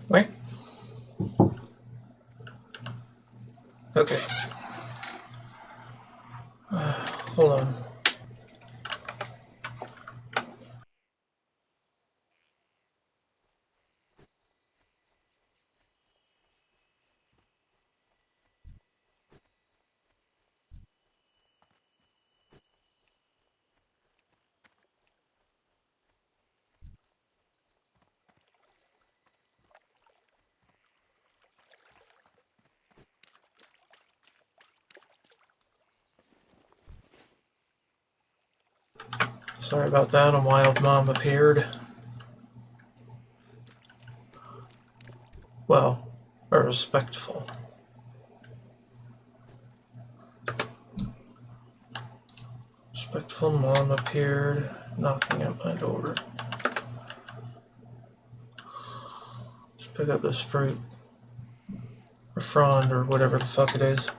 Wait. Okay. Hold on. Sorry about that, a wild mom appeared. Well, a respectful. Respectful mom appeared, knocking at my door. Let's pick up this fruit. Or frond, or whatever the fuck it is.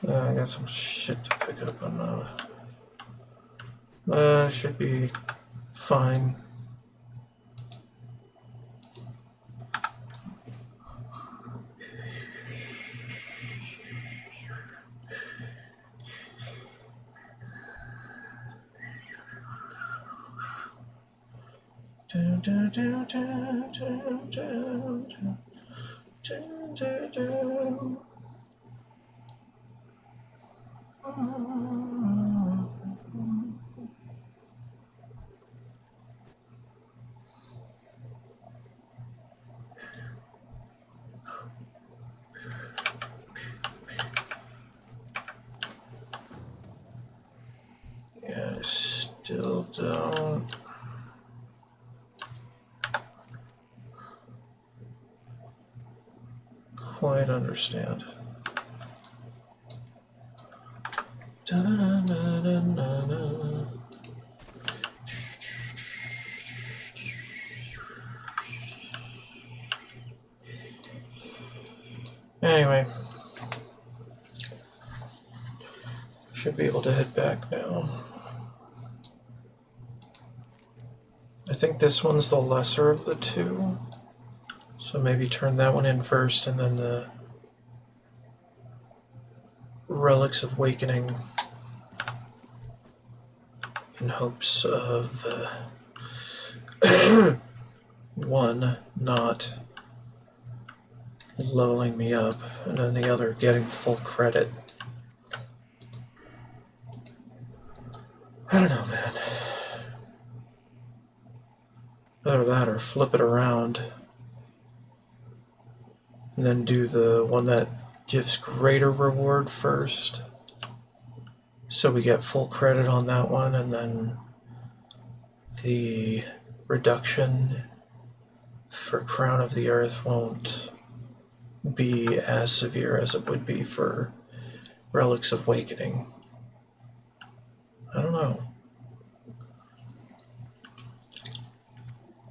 Yeah, I got some shit to pick up on those. Should be fine. Yeah, I still don't quite understand. Anyway, should be able to head back now. I think this one's the lesser of the two, so maybe turn that one in first and then the Relics of Awakening in hopes of one not leveling me up and then the other getting full credit. I don't know, man. Either that or flip it around and then do the one that gives greater reward first, so we get full credit on that one, and then the reduction for Crown of the Earth won't be as severe as it would be for Relics of Awakening. I don't know.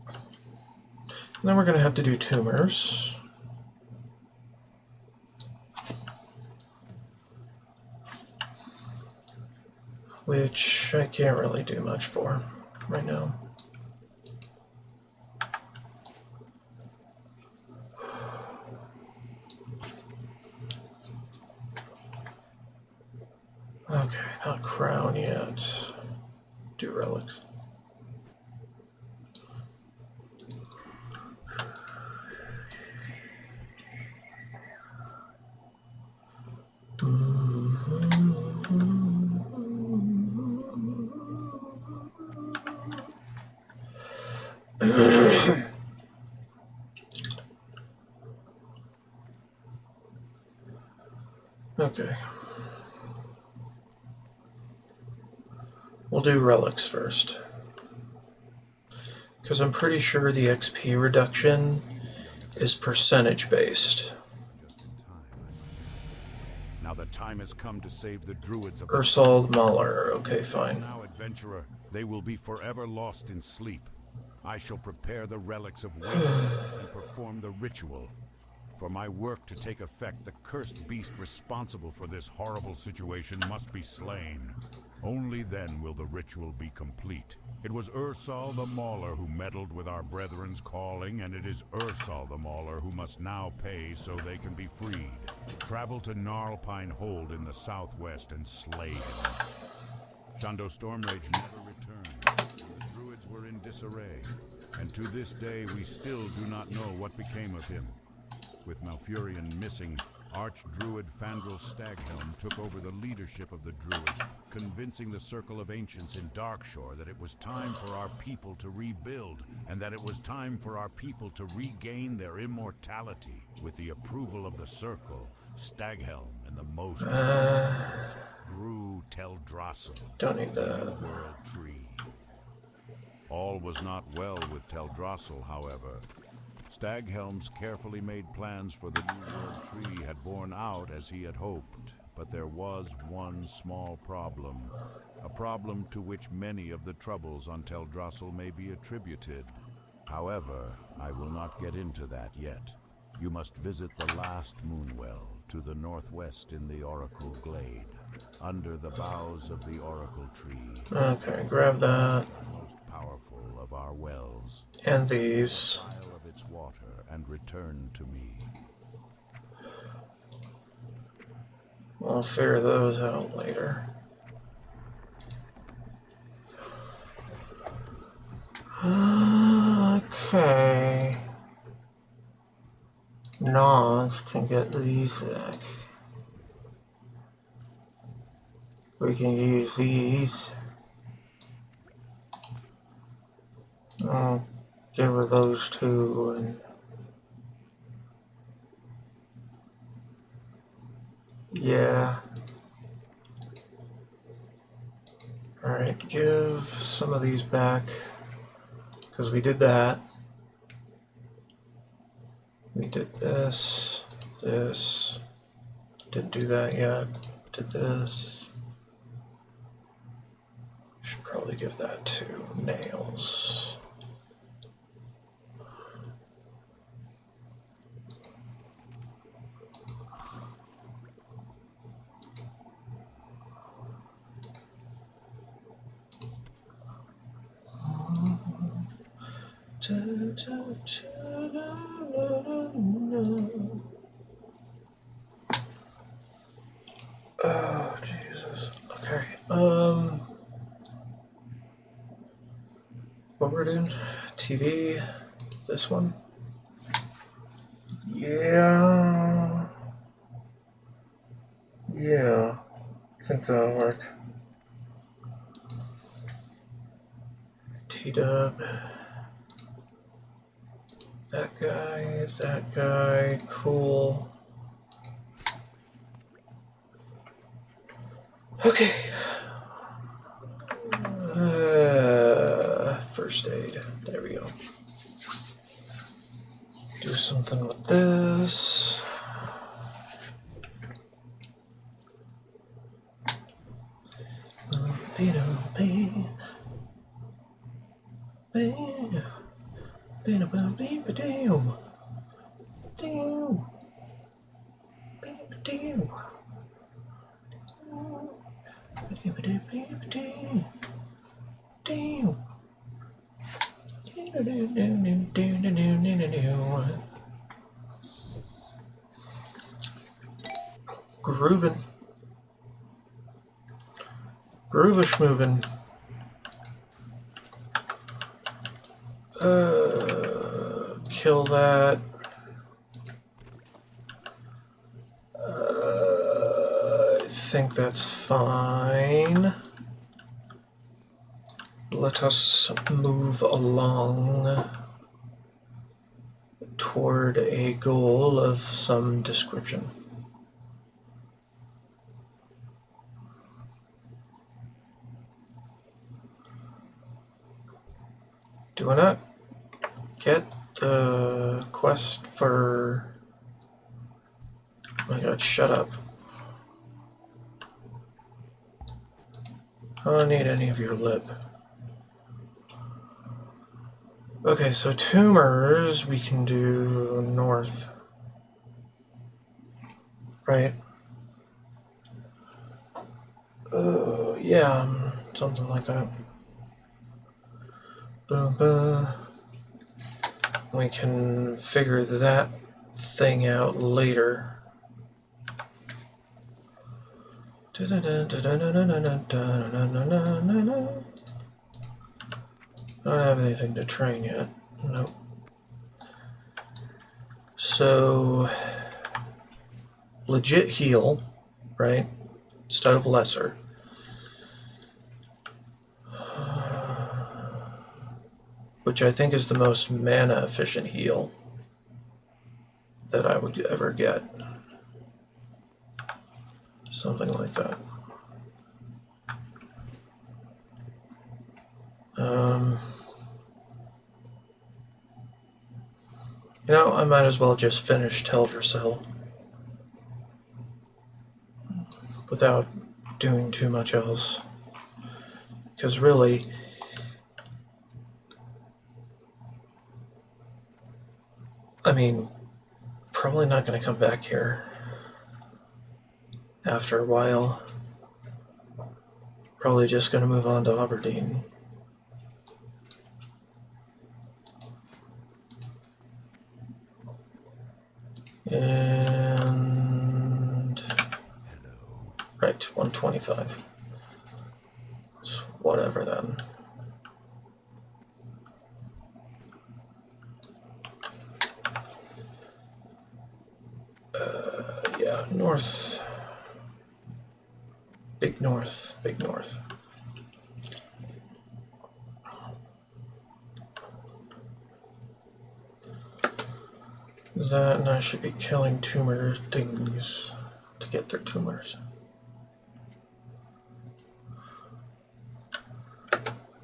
And then we're going to have to do tumors. Which I can't really do much for right now. Not crown yet. Do relics. Okay. We'll do relics first. Because I'm pretty sure the XP reduction is percentage based. Just in time, I must add. Now the time has come to save the druids of Ursal Mahler. Okay, fine. Now, adventurer, they will be forever lost in sleep. I shall prepare the relics of waking and perform the ritual. For my work to take effect, the cursed beast responsible for this horrible situation must be slain. Only then will the ritual be complete. It was Ursal the Mauler who meddled with our brethren's calling, and it is Ursal the Mauler who must now pay so they can be freed. Travel to Gnarlpine Hold in the southwest and slay him. Shondo Stormrage never returned. The druids were in disarray, and to this day we still do not know what became of him. With Malfurion missing, Archdruid Fandral Staghelm took over the leadership of the druids, convincing the Circle of Ancients in Darkshore that it was time for our people to rebuild, and that it was time for our people to regain their immortality. With the approval of the Circle, Staghelm and the most grew Teldrassil, Don't need the that. New World Tree. All was not well with Teldrassil, however. Staghelm's carefully made plans for the New World Tree had borne out as he had hoped, but there was one small problem. A problem to which many of the troubles on Teldrassil may be attributed. However, I will not get into that yet. You must visit the last Moonwell to the northwest in the Oracle Glade, under the boughs of the Oracle Tree. Okay, grab that. The most powerful of our wells. And these. Vial of its water and return to me. I'll figure those out later. Okay. Nas can get these back. We can use these. I'll give her those two and yeah. Alright, give some of these back because we did that. We did this, this, didn't do that yet, did this. Should probably give that to Nails. Oh, Jesus. Okay. What we're doing? TV? This one? Yeah. Yeah. I think that'll work. T-Dub. That guy, cool. Okay. First aid. There we go. Do something with this. Groovin'. Groovish moving. Kill that. I think that's fine. Let us move along toward a goal of some description. Do I not get the quest for... Oh my god, shut up. I don't need any of your lip. Okay, so tumors we can do north. Right? Yeah, something like that. We can figure that thing out later. I don't have anything to train yet. Nope. So, legit heal, right? Instead of lesser. Which I think is the most mana efficient heal that I would ever get. Something like that. You know, I might as well just finish Teldrassil without doing too much else. Because really, I mean, probably not going to come back here after a while. Probably just going to move on to Aberdeen. And... Right, 125. So whatever then. Yeah, north. Big north, big north. That, and I should be killing tumor things to get their tumors.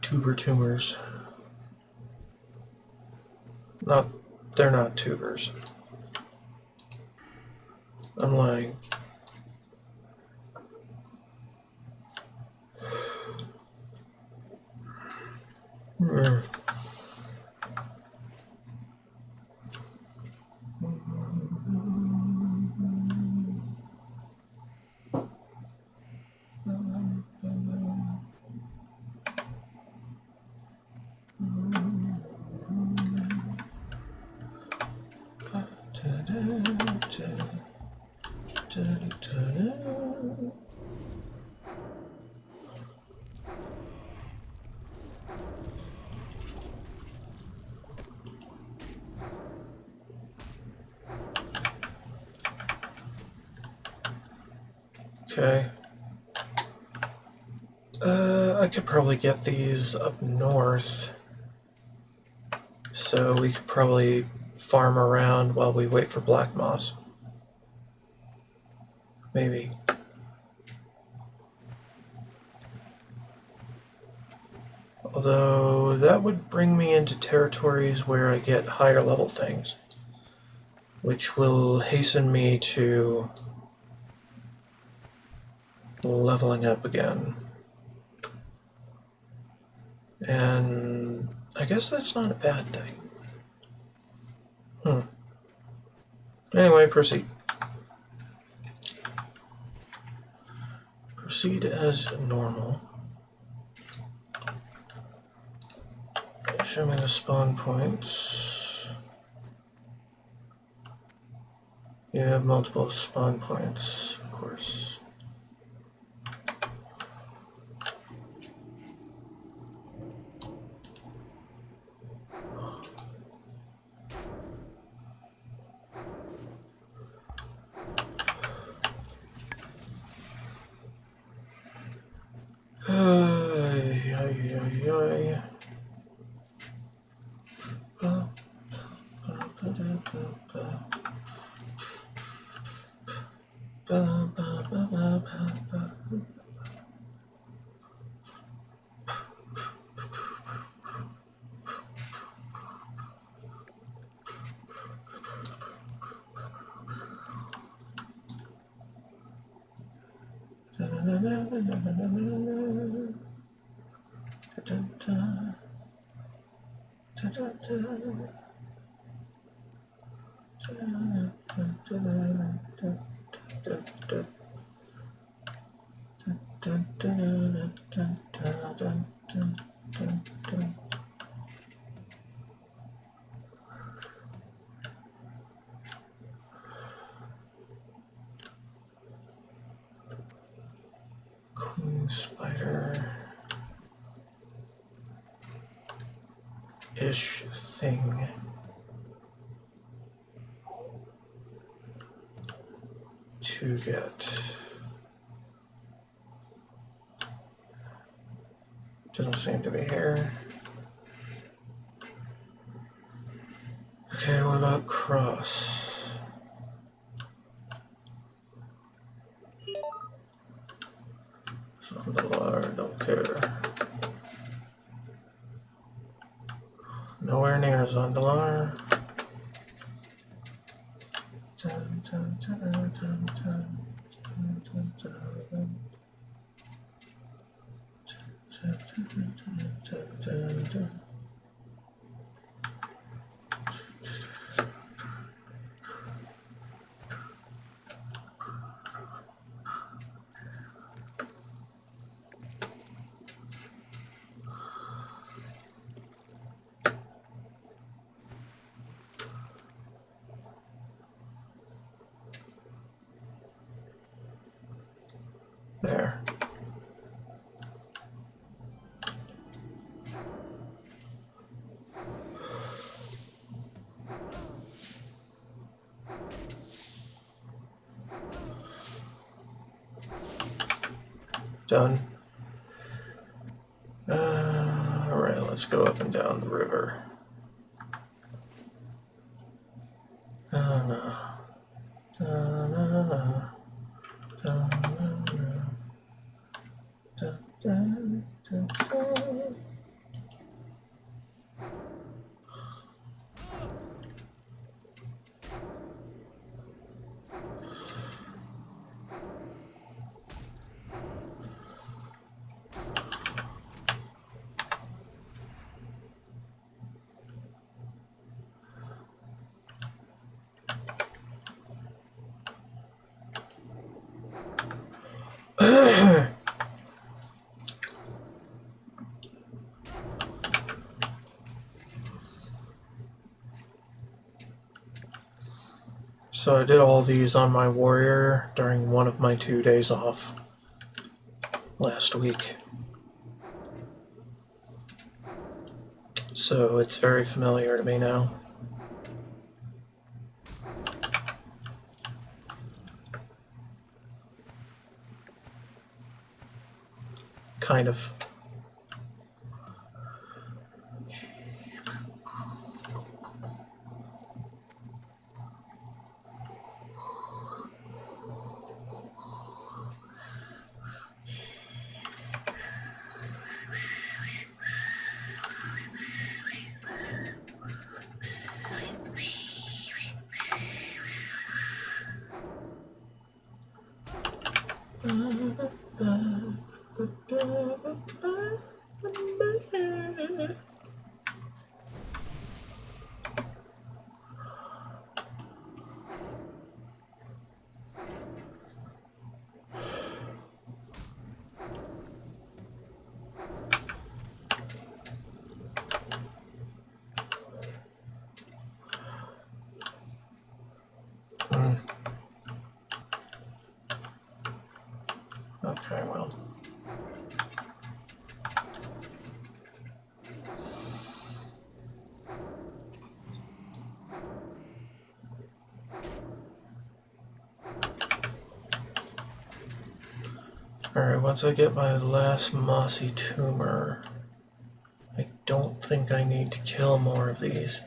Tuber tumors. Not, they're not tubers. I'm lying. Okay. I could probably get these up north. So we could probably farm around while we wait for black moss. Maybe. Although that would bring me into territories where I get higher level things, which will hasten me to leveling up again. And I guess that's not a bad thing. Anyway, proceed. Proceed as normal. Show me the spawn points. You have multiple spawn points, of course. Queen spider ish thing. To get. Doesn't seem to be here. Okay, what about cross? Zandalar, don't care. Nowhere near Zandalar. Dun, dun, dun, dun, dun, dun, dun, dun. There. Done. Alright, let's go up and down the river. So I did all these on my warrior during one of my 2 days off last week. So it's very familiar to me now. Kind of. Okay, well. Alright, once I get my last mossy tumor, I don't think I need to kill more of these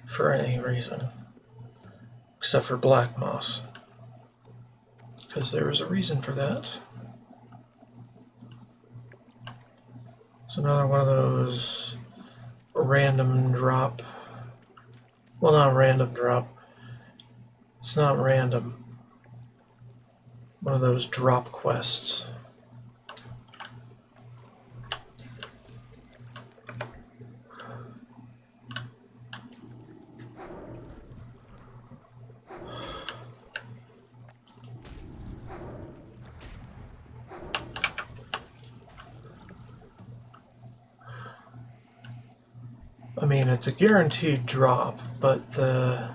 for any reason. Except for black moss. Because there is a reason for that. It's another one of those random drop. Well, not random drop. It's not random. One of those drop quests. I mean, it's a guaranteed drop, but the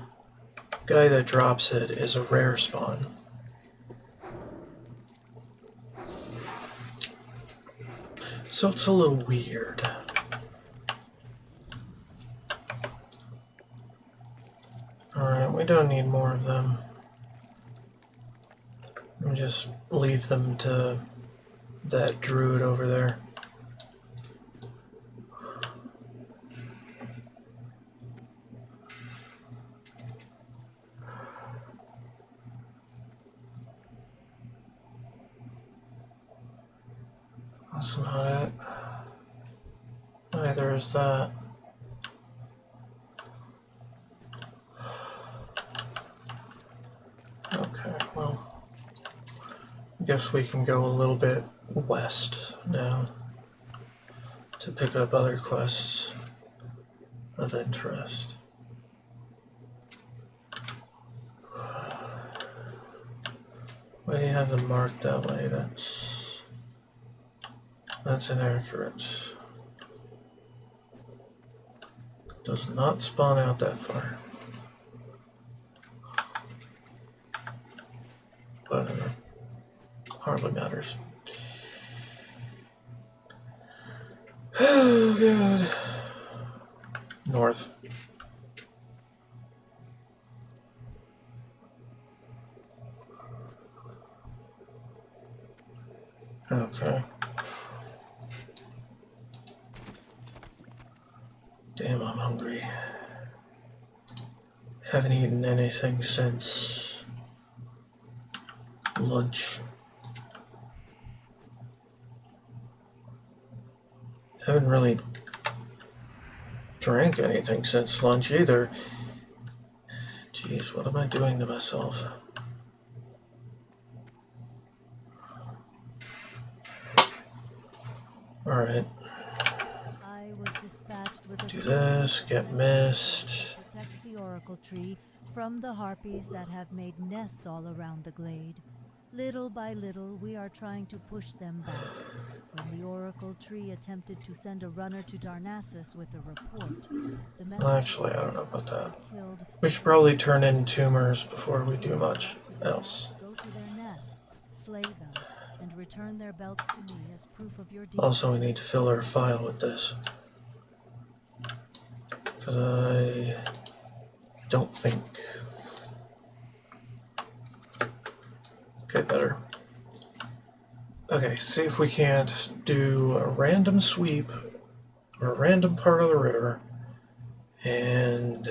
guy that drops it is a rare spawn. So it's a little weird. Alright, we don't need more of them. Let me just leave them to that druid over there. That's not it. Neither is that. Okay, well, I guess we can go a little bit west now to pick up other quests of interest. Why do you have them marked that way? That's inaccurate. Does not spawn out that far. Whatever. Hardly matters. Oh, God. North. Okay. Damn, I'm hungry. Haven't eaten anything since lunch. Haven't really drank anything since lunch either. Jeez, what am I doing to myself? Alright. I was dispatched with a Do this, get mist. to protect the oracle tree from the harpies that have made nests all around the glade. Little by little, we are trying to push them back. When the oracle tree attempted to send a runner to Darnassus with a report, the Well, actually, I don't know about that. killed. We should probably turn in tumors before we do much else. Go to their nests, slay them, and return their belts to me as proof of your deed. Also, we need to fill our file with this. Because I don't think... Okay, better. Okay, see if we can't do a random sweep or a random part of the river and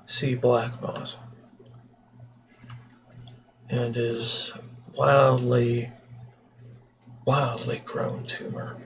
see black moss and his wildly grown tumor.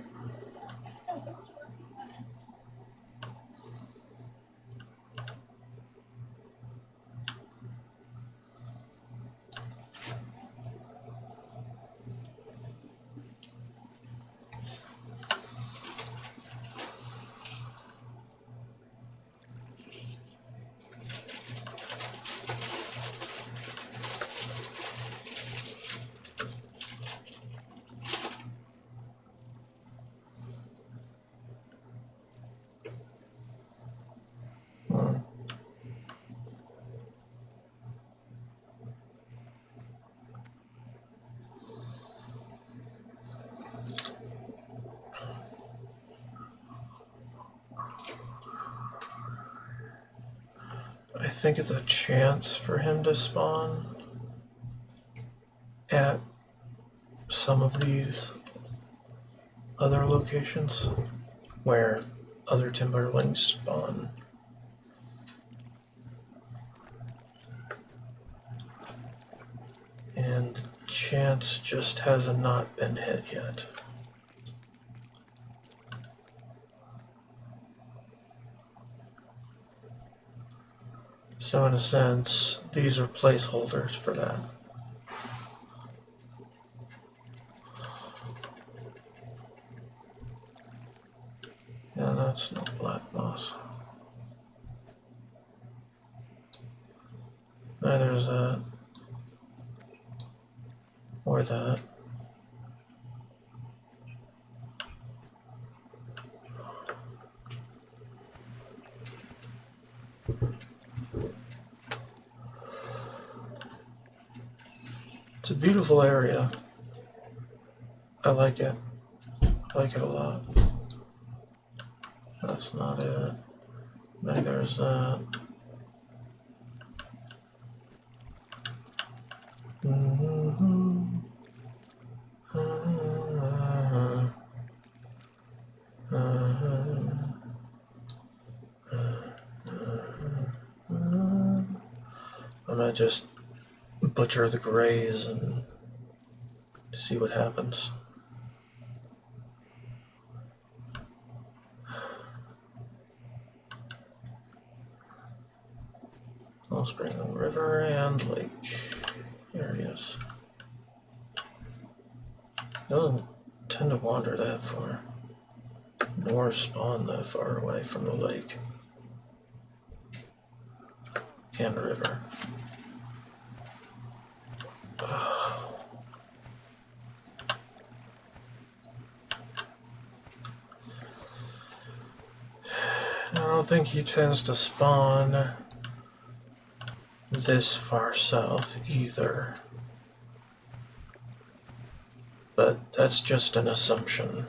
I think it's a chance for him to spawn at some of these other locations where other timberlings spawn. And chance just has not been hit yet. So in a sense, these are placeholders for that. Yeah, that's no black moss. Neither is that. Or that. It's a beautiful area. I like it. I like it a lot. That's not it. Neither is that. I might just butcher the grays and see what happens. I'll bring the river and lake areas. Doesn't tend to wander that far, nor spawn that far away from the lake and river. I don't think he tends to spawn this far south either. But that's just an assumption.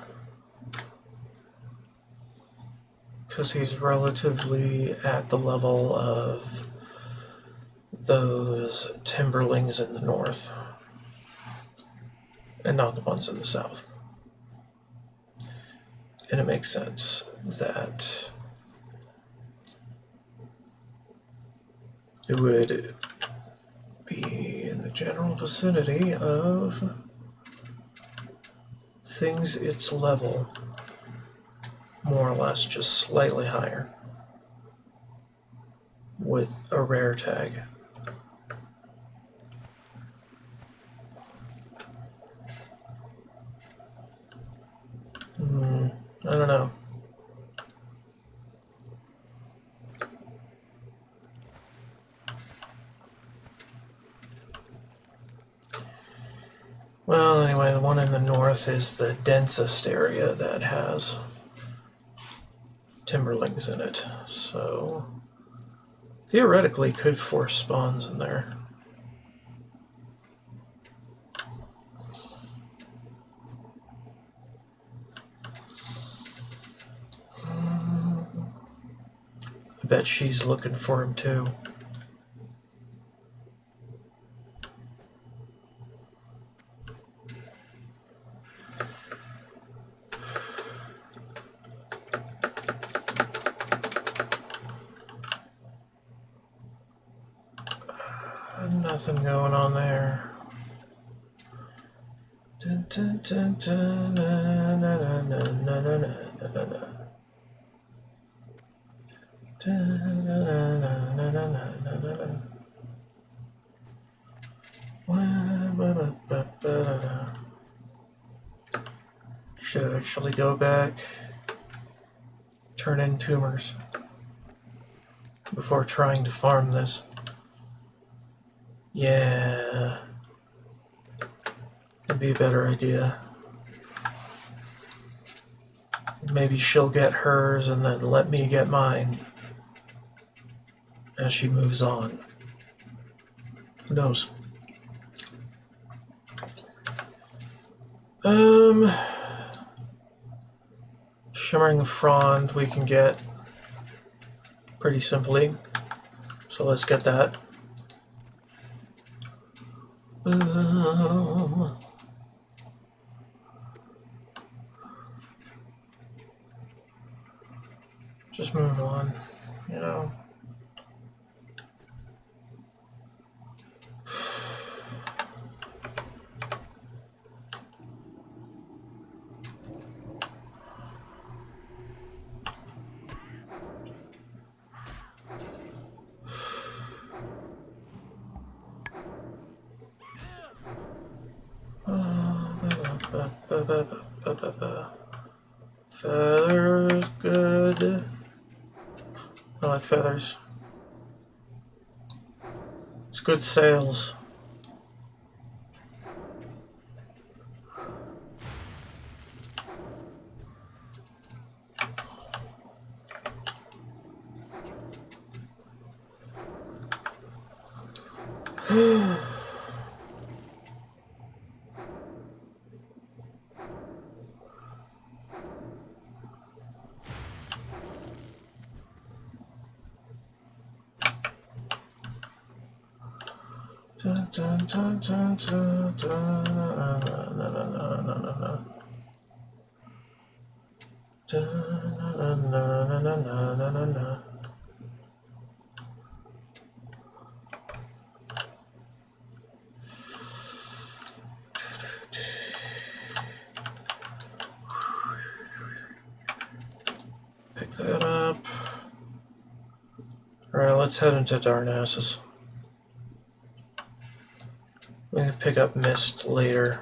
Because he's relatively at the level of those timberlings in the north, and not the ones in the south. And it makes sense that it would be in the general vicinity of things its level, more or less just slightly higher, with a rare tag. I don't know. Well, anyway, the one in the north is the densest area that has timberlings in it, so theoretically could force spawns in there. I bet she's looking for him too. Nothing going on there. Dun, dun, dun, dun, na, na, na, na, na, na, na, na, na. Dun, na, na, na, na, na, na, na, na. Wah, ba, ba, ba, ba, da, da. Should actually go back, turn in tumors before trying to farm this. Yeah, it'd be a better idea. Maybe she'll get hers and then let me get mine as she moves on. Who knows? Shimmering Frond we can get pretty simply, so let's get that. Boom. Just move on, you know. Feathers, good. I like feathers. It's good sales. Dun, dun, dun, dun, dun, dun, na, na, na, na, na, na, na. Dun, na, na, na, na, na, na, na, na. Pick that up. Alright, let's head into Darnassus. We can pick up Mist later.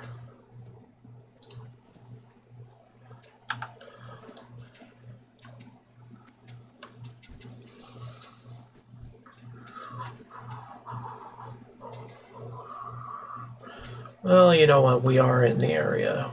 Well, you know what? We are in the area.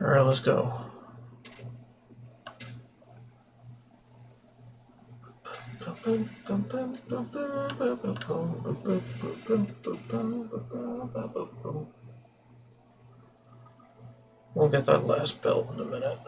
Alright, let's go. We'll get that last belt in a minute.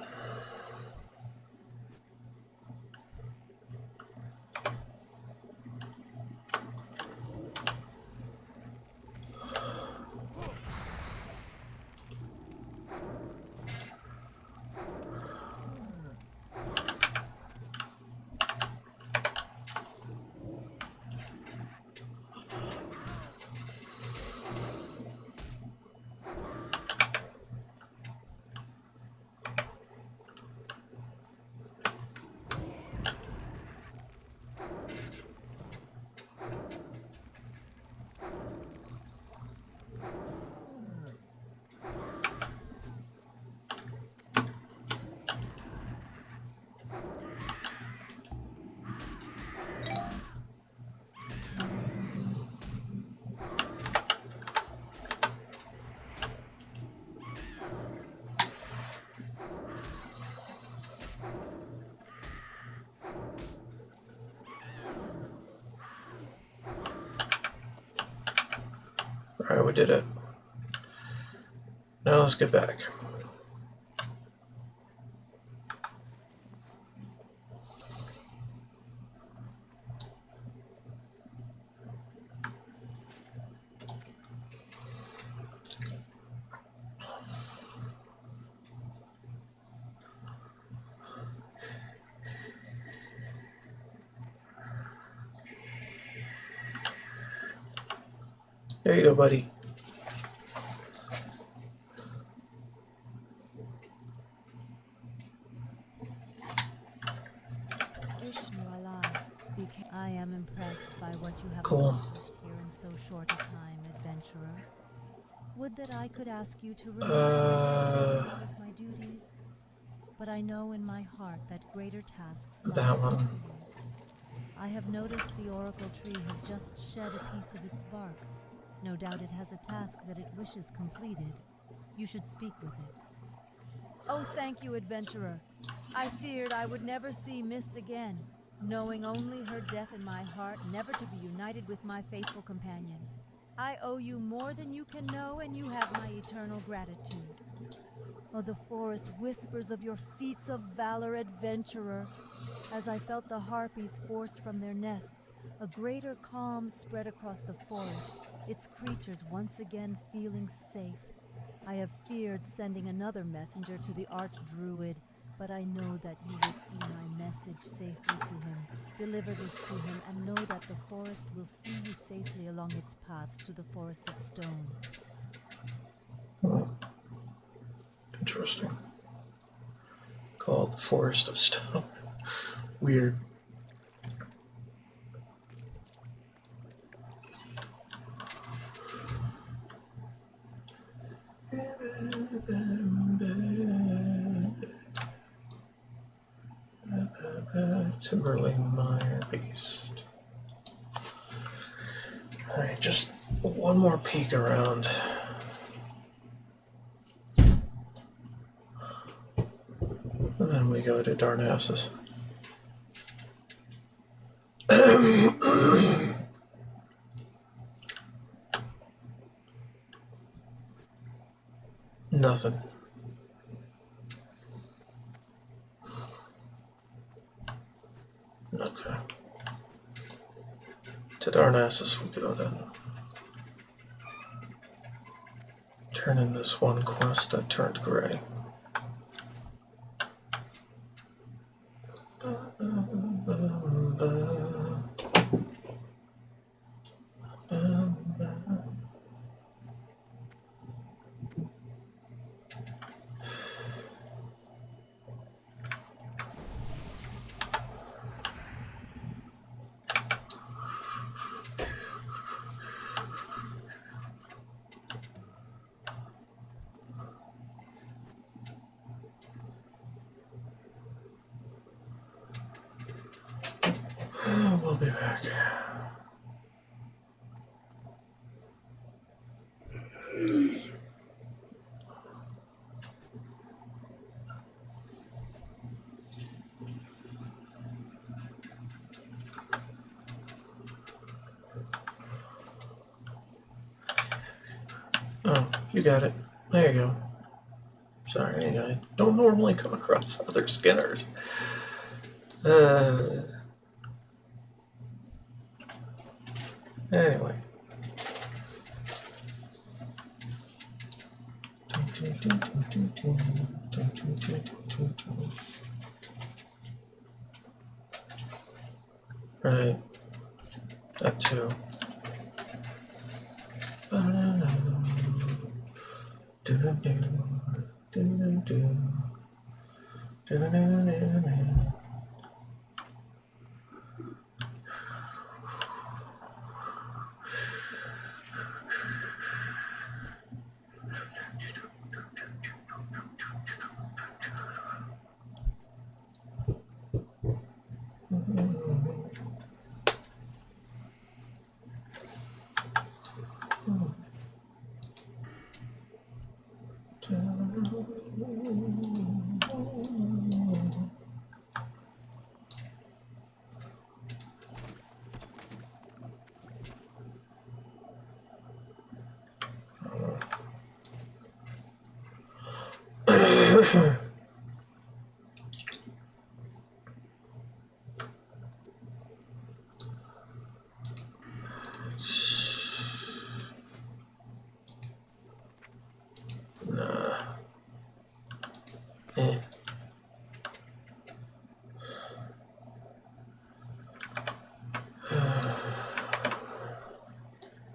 Alright, we did it. Now let's get back. There you go, buddy. I am impressed by what you have Cool. accomplished here in so short a time, adventurer. Would that I could ask you to remove me and assist me with my duties, but I know in my heart that greater tasks lie That one. before you. I have noticed the oracle tree has just shed a piece of its bark. No doubt it has a task that it wishes completed. You should speak with it. Oh, thank you, adventurer. I feared I would never see Mist again, knowing only her death in my heart, never to be united with my faithful companion. I owe you more than you can know, and you have my eternal gratitude. Oh, the forest whispers of your feats of valor, adventurer. As I felt the harpies forced from their nests, a greater calm spread across the forest, its creatures once again feeling safe. I have feared sending another messenger to the Archdruid, but I know that you will see my message safely to him. Deliver this to him, and know that the forest will see you safely along its paths to the Forest of Stone. Interesting. Called the Forest of Stone. Weird. Timberling Mire Beast. Alright, just one more peek around. And then we go to Darnassus. Nothing. Okay. To Darnassus we go then. Turn in this one quest that turned gray. We'll be back. Oh, you got it. There you go. Sorry, I don't normally come across other Skinners. Anyway. Right. That too.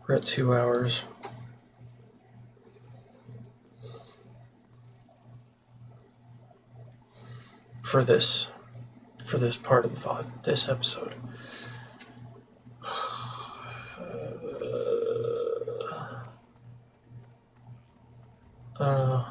We're at 2 hours. For this part of the VOD, this episode. Uh,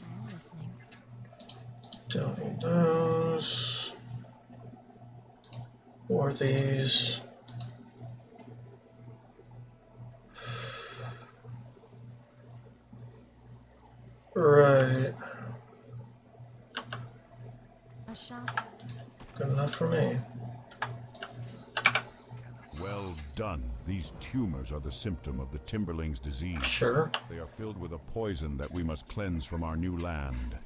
I'm listening. don't need those. Or these. Right. A shop? Good enough for me. Well done. These tumors are the symptom of the Timberling's disease. Sure. They are filled with a poison that we must cleanse from our new land.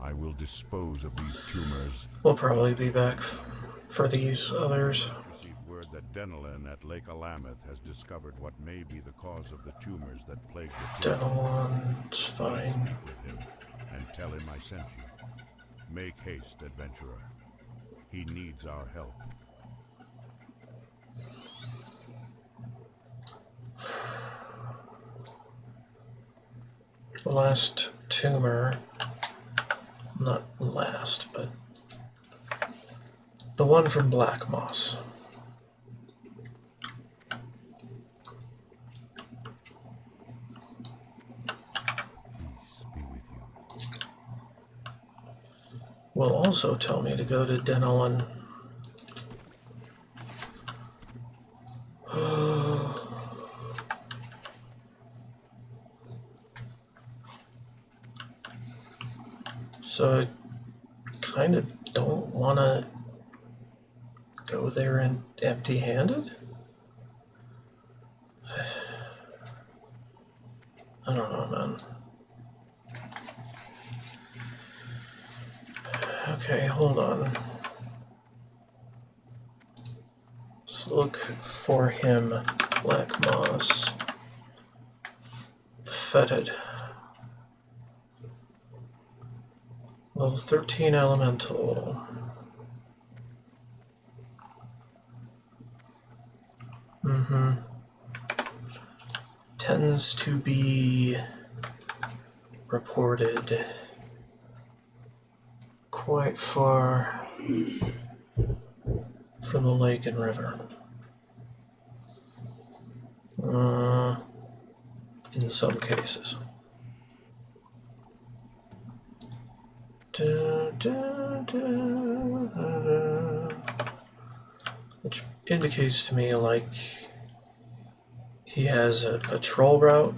I will dispose of these tumors. We'll probably be back for these others. Received word that Denelin at Lake Alameth has discovered what may be the cause of the tumors that plague the Timberlings. Denelon's fine. Speak with him and tell him I sent you. Make haste, adventurer. He needs our help. Last tumor. Not last, but the one from Black Moss. Peace be with you. Will also tell me to go to Denelin. So I kind of don't want to go there empty-handed. I don't know, man. Okay, hold on. Let's look for him. Black Moss. Fetid. Level 13 elemental. Tends to be reported quite far from the lake and river. In some cases. Which indicates to me like he has a patrol route.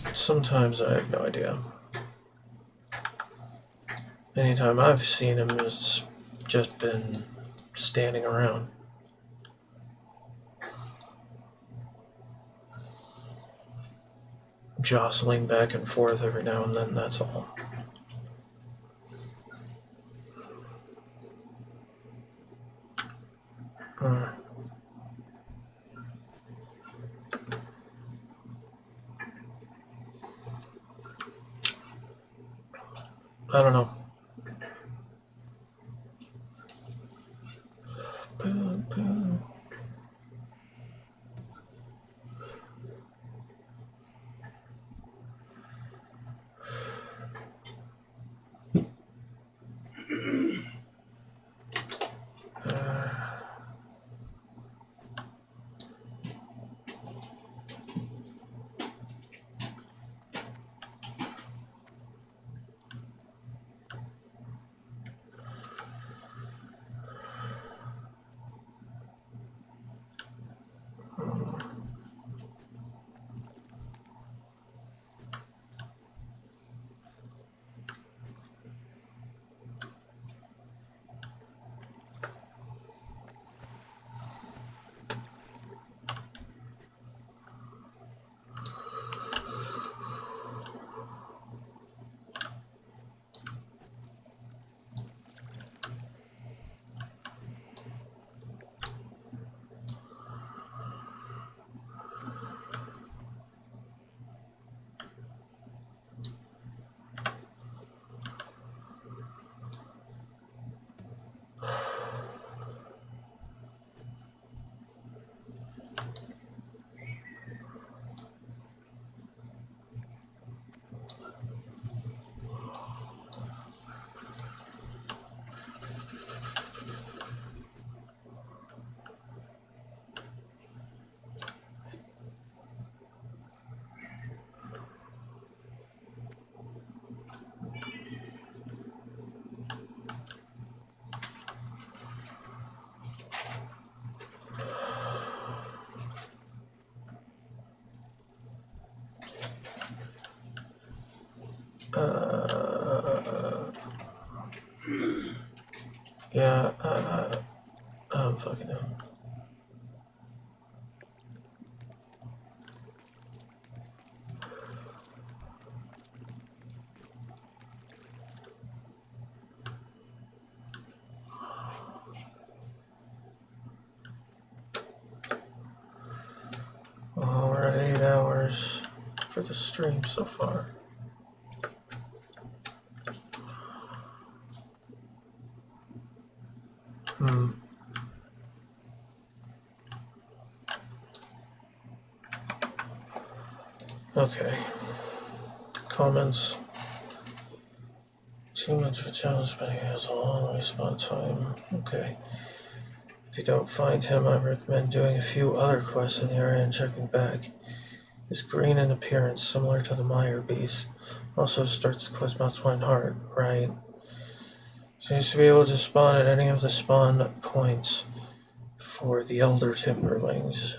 Sometimes I have no idea. Anytime I've seen him, it's just been standing around. Jostling back and forth every now and then, that's all. I don't know. Yeah, I'm fucking hell. Well, we're at 8 hours for the stream so far. Okay. Comments. Too much of a challenge, but he has a long respawn time. Okay. If you don't find him, I recommend doing a few other quests in the area and checking back. He's green in appearance, similar to the Meyer beast. Also starts the quest about Swine Heart, right? Seems to be able to spawn at any of the spawn points for the Elder Timberlings.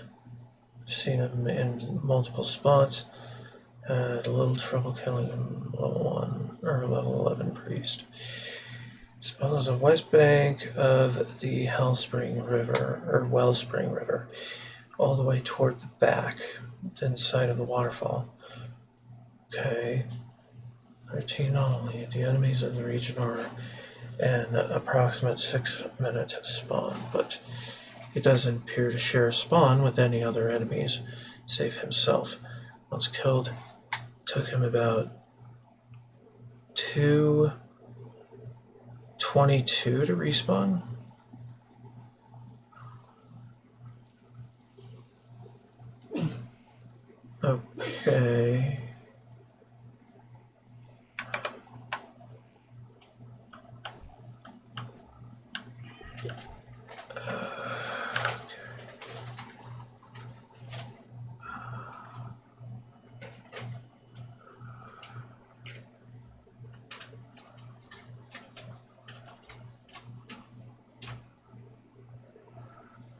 I've seen him in multiple spots. Had a little trouble killing him. Level 1 or level 11 priest. Spawns the west bank of the Hellspring River or Wellspring River, all the way toward the back, inside of the waterfall. Okay. 13 only. The enemies in the region are an approximate 6-minute spawn, but he doesn't appear to share a spawn with any other enemies, save himself. Once killed, took him about 2:22 to respawn. Okay.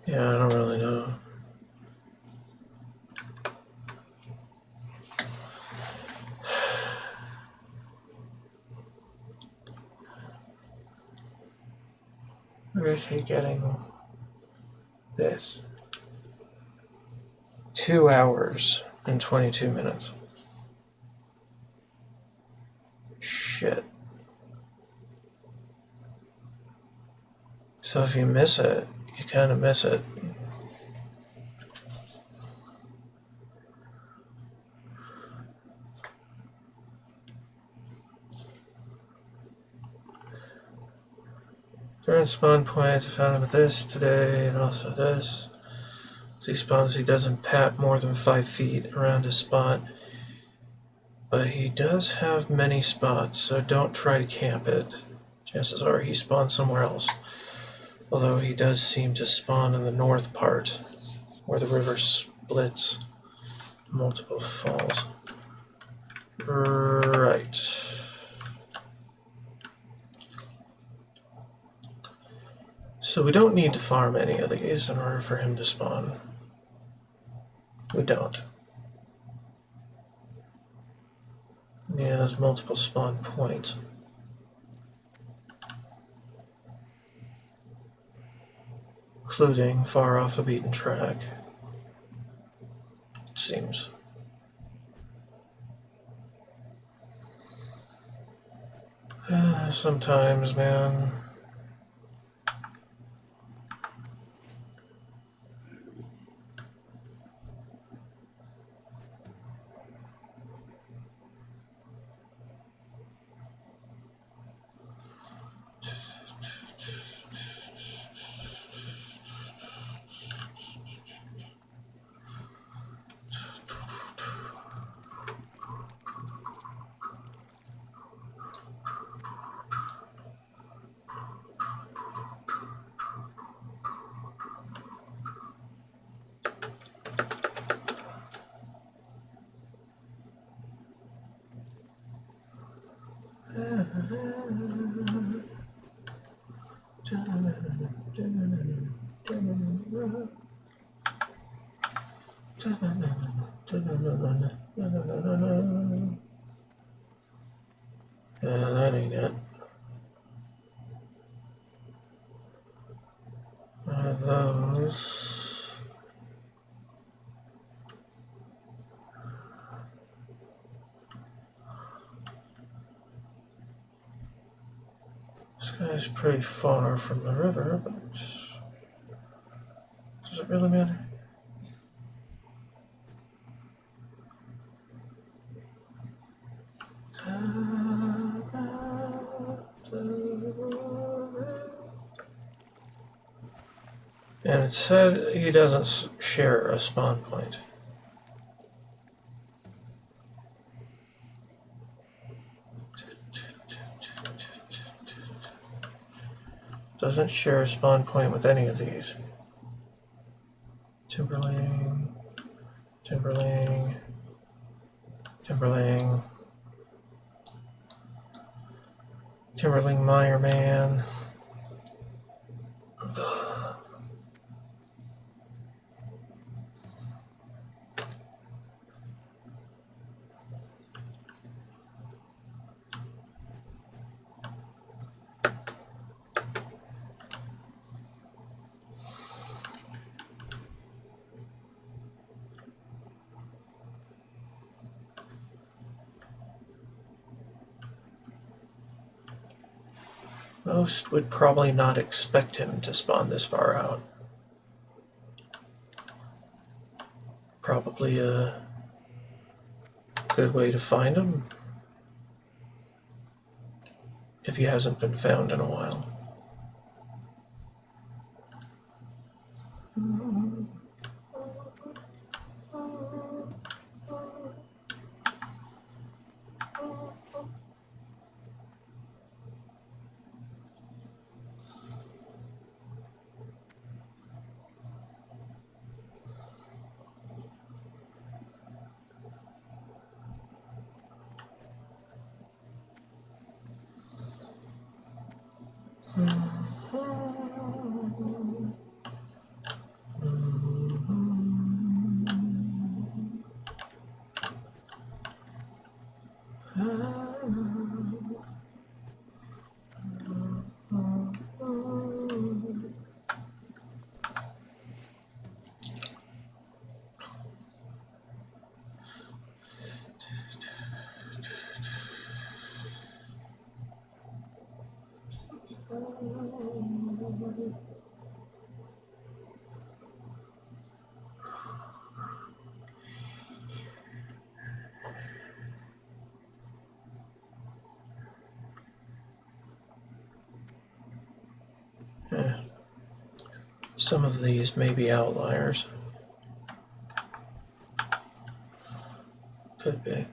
Yeah, I don't really know. Where is he getting this? 2 hours and 22 minutes. Shit. So if you miss it, you kind of miss it. During spawn points, I found him at this today and also this. As he spawns, he doesn't pat more than 5 feet around his spot. But he does have many spots, so don't try to camp it. Chances are he spawns somewhere else. Although he does seem to spawn in the north part, where the river splits multiple falls. Right. So we don't need to farm any of these in order for him to spawn. We don't. Yeah, there's multiple spawn points. Including far off the beaten track. It seems. Sometimes, man. Yeah, that ain't it. Those. This guy's pretty far from the river, but does it really matter? And it said he doesn't share a spawn point. Doesn't share a spawn point with any of these. Timberling, Timberling, Timberling, Timberling Mire Man. Most would probably not expect him to spawn this far out. Probably a good way to find him if he hasn't been found in a while. Some of these may be outliers. Could be.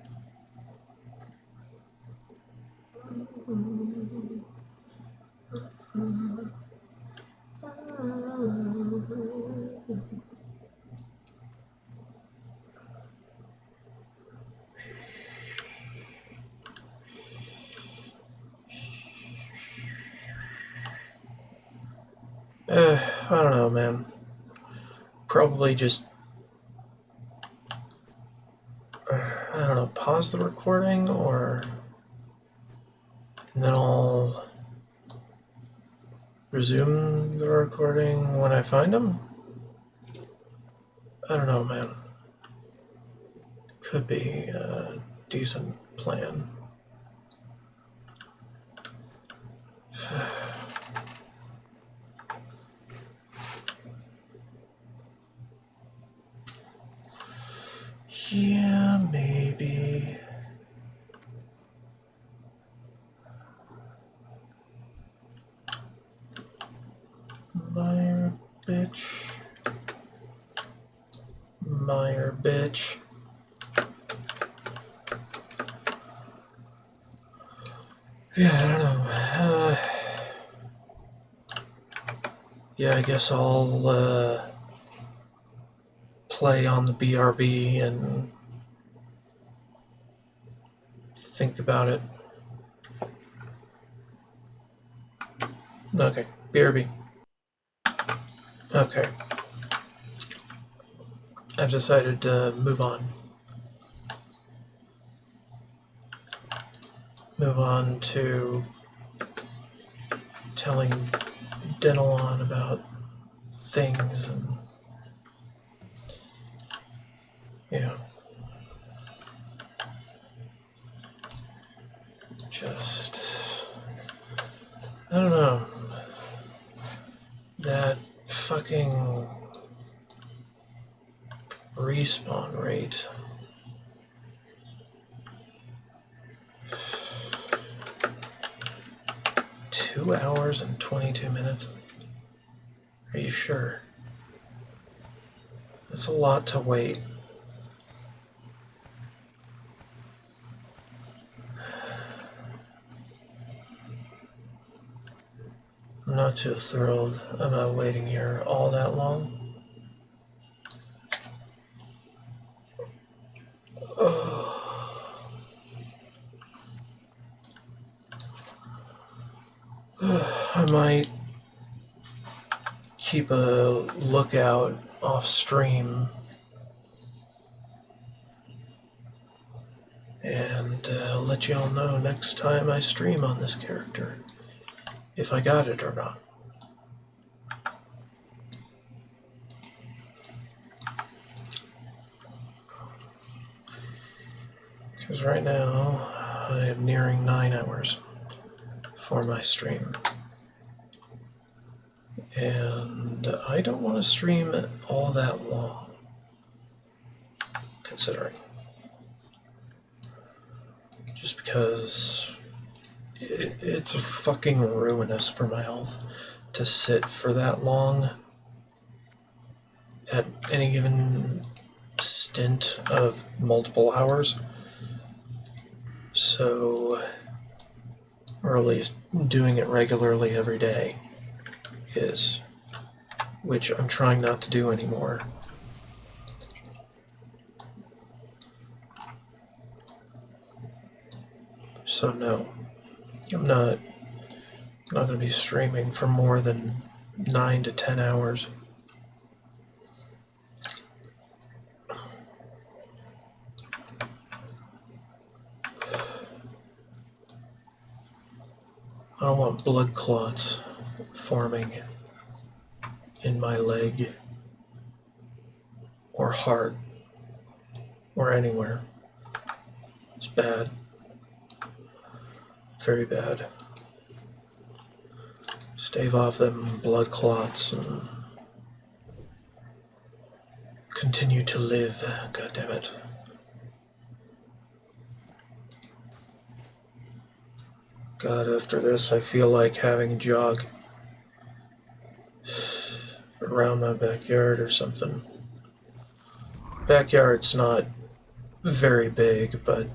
I don't know, man. Probably just, I don't know, pause the recording, or and then I'll resume the recording when I find him. I don't know, man. Could be a decent plan. Yeah, maybe. Meyer bitch. Meyer bitch. Yeah, I don't know. Yeah, I guess I'll play on the BRB and think about it. Okay, BRB. Okay. I've decided to move on. move on to telling Denelon about things and yeah. Just I don't know. That fucking respawn rate. Two hours and 22 minutes? Are you sure? That's a lot to wait. I'm not too thrilled about waiting here all that long. I might keep a lookout off stream and let y'all know next time I stream on this character if I got it or not. Because right now I am nearing 9 hours for my stream. And I don't want to stream all that long, considering. Just because it's fucking ruinous for my health to sit for that long at any given stint of multiple hours. So, or at least doing it regularly every day is, which I'm trying not to do anymore. So no, I'm not going to be streaming for more than 9 to 10 hours. I don't want blood clots forming in my leg or heart or anywhere. It's bad. Very bad. Stave off them blood clots and continue to live. God damn it. God, after this, I feel like having a jog around my backyard or something. Backyard's not very big, but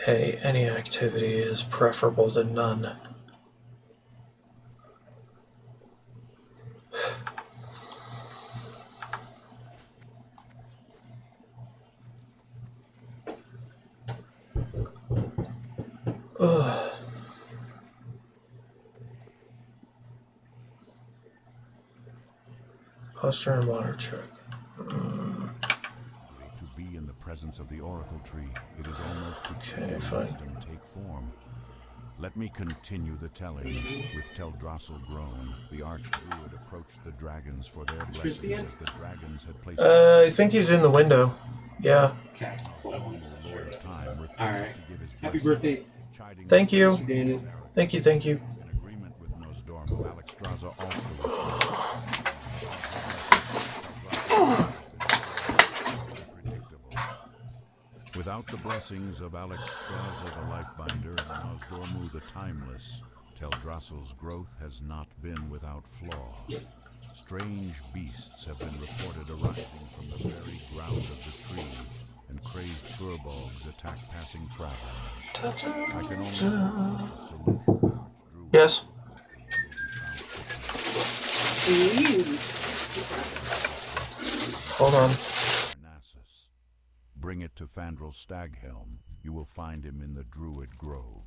hey, any activity is preferable to none. Ugh. Posture and water check. To be in the presence of the oracle tree, it is almost to Okay, fine. wisdom take form. Let me continue the telling. With Teldrassil grown, the archdruid approached the dragons for their blessings as the dragons had placed. I think he's in the window. Yeah. Okay. Lord of Time refused Alright. to give his Happy blessing, birthday, chiding Thank you. Mr. Daniel. Thank you, thank you. in agreement with Nosdorm, who Alexstrasza also unpredictable. Without the blessings of Alexstrasza the Lifebinder and Nosdormu the Timeless, Teldrassil's growth has not been without flaw. Strange beasts have been reported arising from the very ground of the tree, and crazed furbolgs attack passing travelers. I can only hope that a solution. Yes. Hold on. Parnassus. Bring it to Fandral Staghelm. You will find him in the Druid Grove.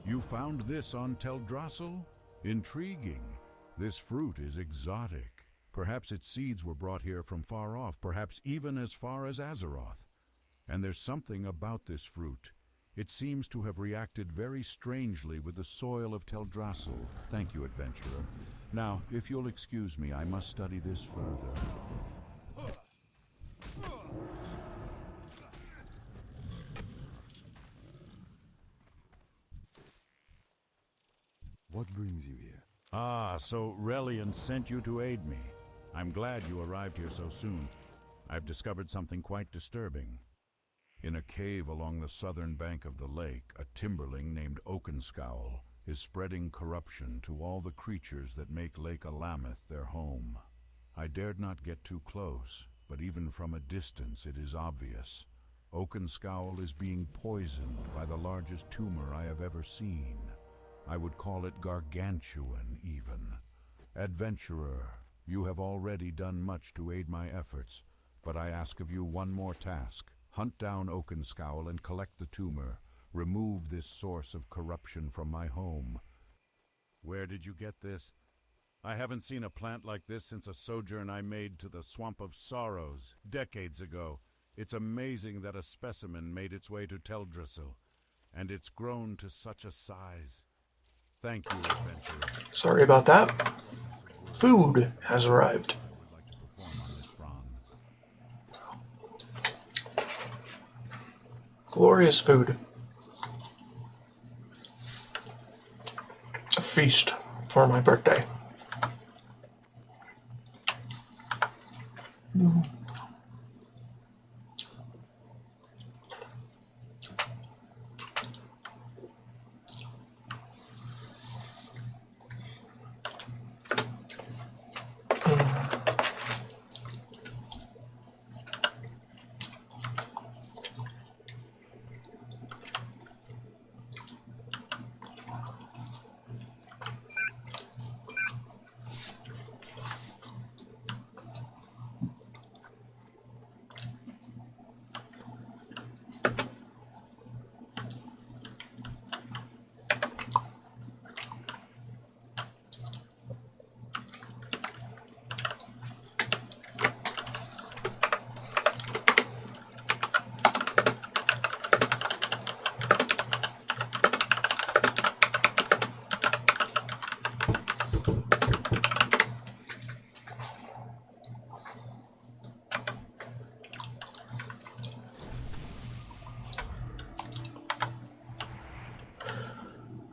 You found this on Teldrassil? Intriguing. This fruit is exotic. Perhaps its seeds were brought here from far off, perhaps even as far as Azeroth. And there's something about this fruit. It seems to have reacted very strangely with the soil of Teldrassil. Thank you, adventurer. Now, if you'll excuse me, I must study this further. What brings you here? Ah, so Reliant sent you to aid me. I'm glad you arrived here so soon. I've discovered something quite disturbing. In a cave along the southern bank of the lake, a timberling named Oakenscowl is spreading corruption to all the creatures that make Lake Alameth their home. I dared not get too close, but even from a distance it is obvious. Oakenscowl is being poisoned by the largest tumor I have ever seen. I would call it gargantuan, even. Adventurer, you have already done much to aid my efforts, but I ask of you one more task. Hunt down Oakenscowl and collect the tumor. Remove this source of corruption from my home. Where did you get this? I haven't seen a plant like this since a sojourn I made to the Swamp of Sorrows, decades ago. It's amazing that a specimen made its way to Teldrassil, and it's grown to such a size. Thank you, adventurer. Sorry about that. Food has arrived. I would like to perform on this frond. Glorious food. A feast for my birthday.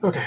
Okay.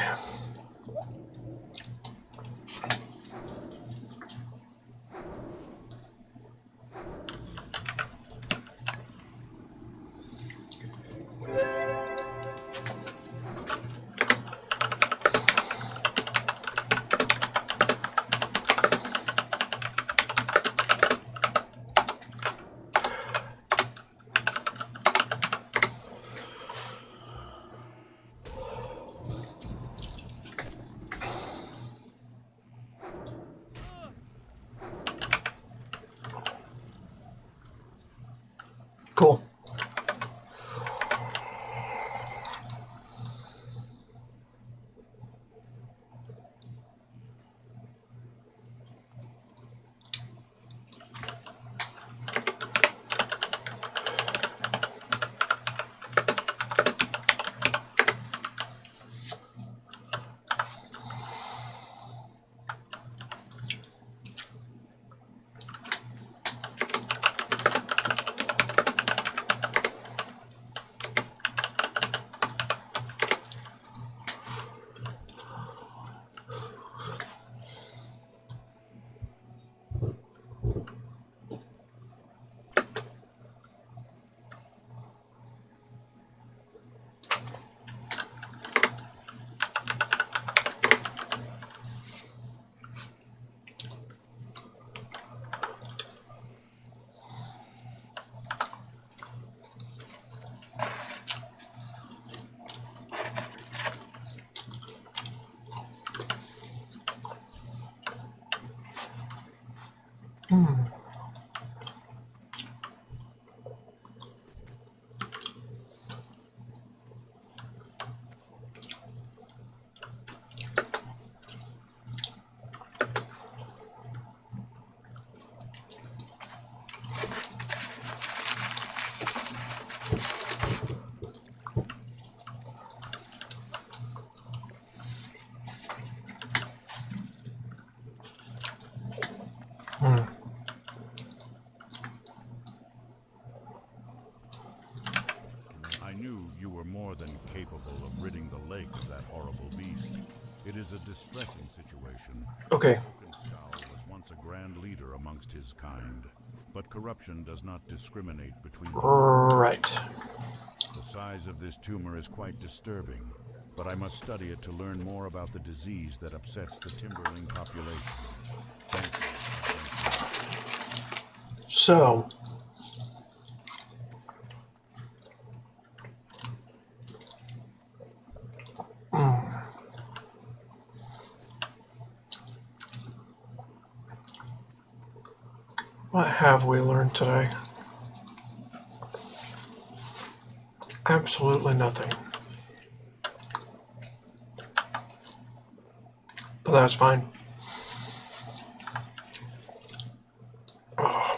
Cool. You were more than capable of ridding the lake of that horrible beast. It is a distressing situation. Okay. Oakenscowl was once a grand leader amongst his kind, but corruption does not discriminate between the Right. The size of this tumor is quite disturbing, but I must study it to learn more about the disease that upsets the timberling population. Thank you. So, what have we learned today? Absolutely nothing. But that's fine. Oh.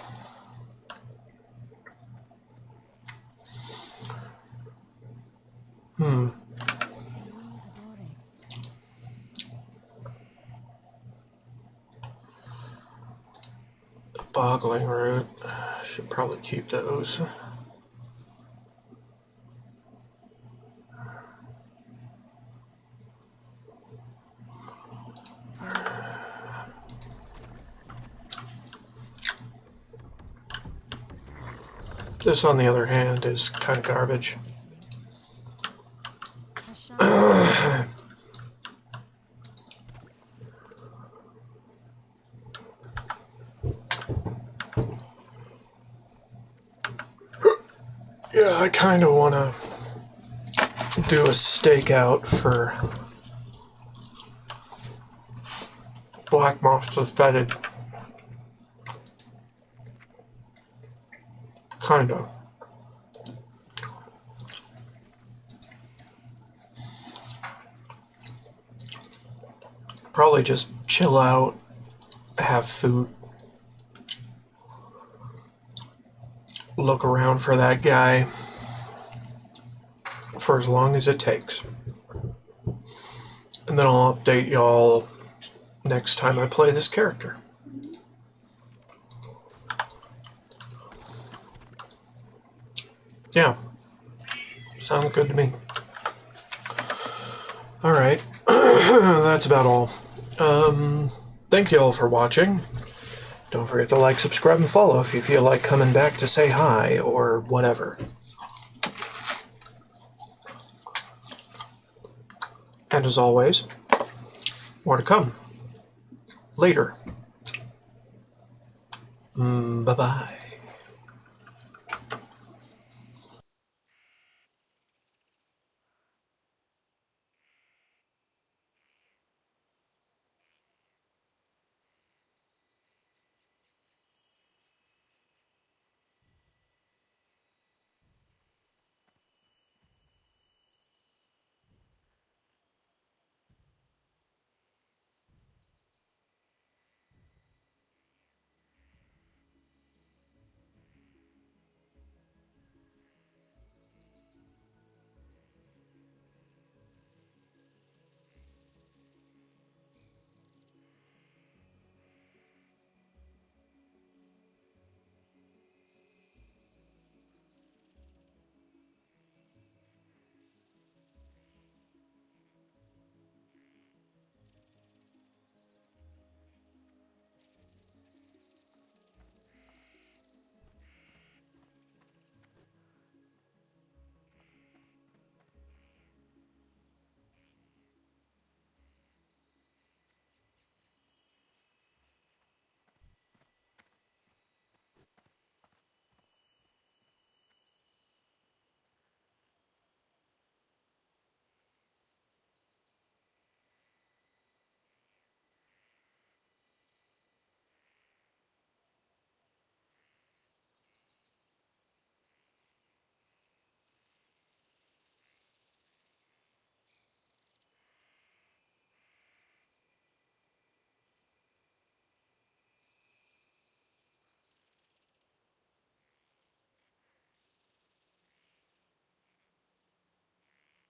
Boggling root. Should probably keep those. This, on the other hand, is kind of garbage. Yeah, I kind of want to do a stakeout for black moss fetid. Kind of. Probably just chill out, have food, look around for that guy for as long as it takes. And then I'll update y'all next time I play this character. Yeah, sounds good to me. Alright, that's about all. Thank you all for watching. Don't forget to like, subscribe, and follow if you feel like coming back to say hi or whatever. And as always, more to come. Later. Bye-bye.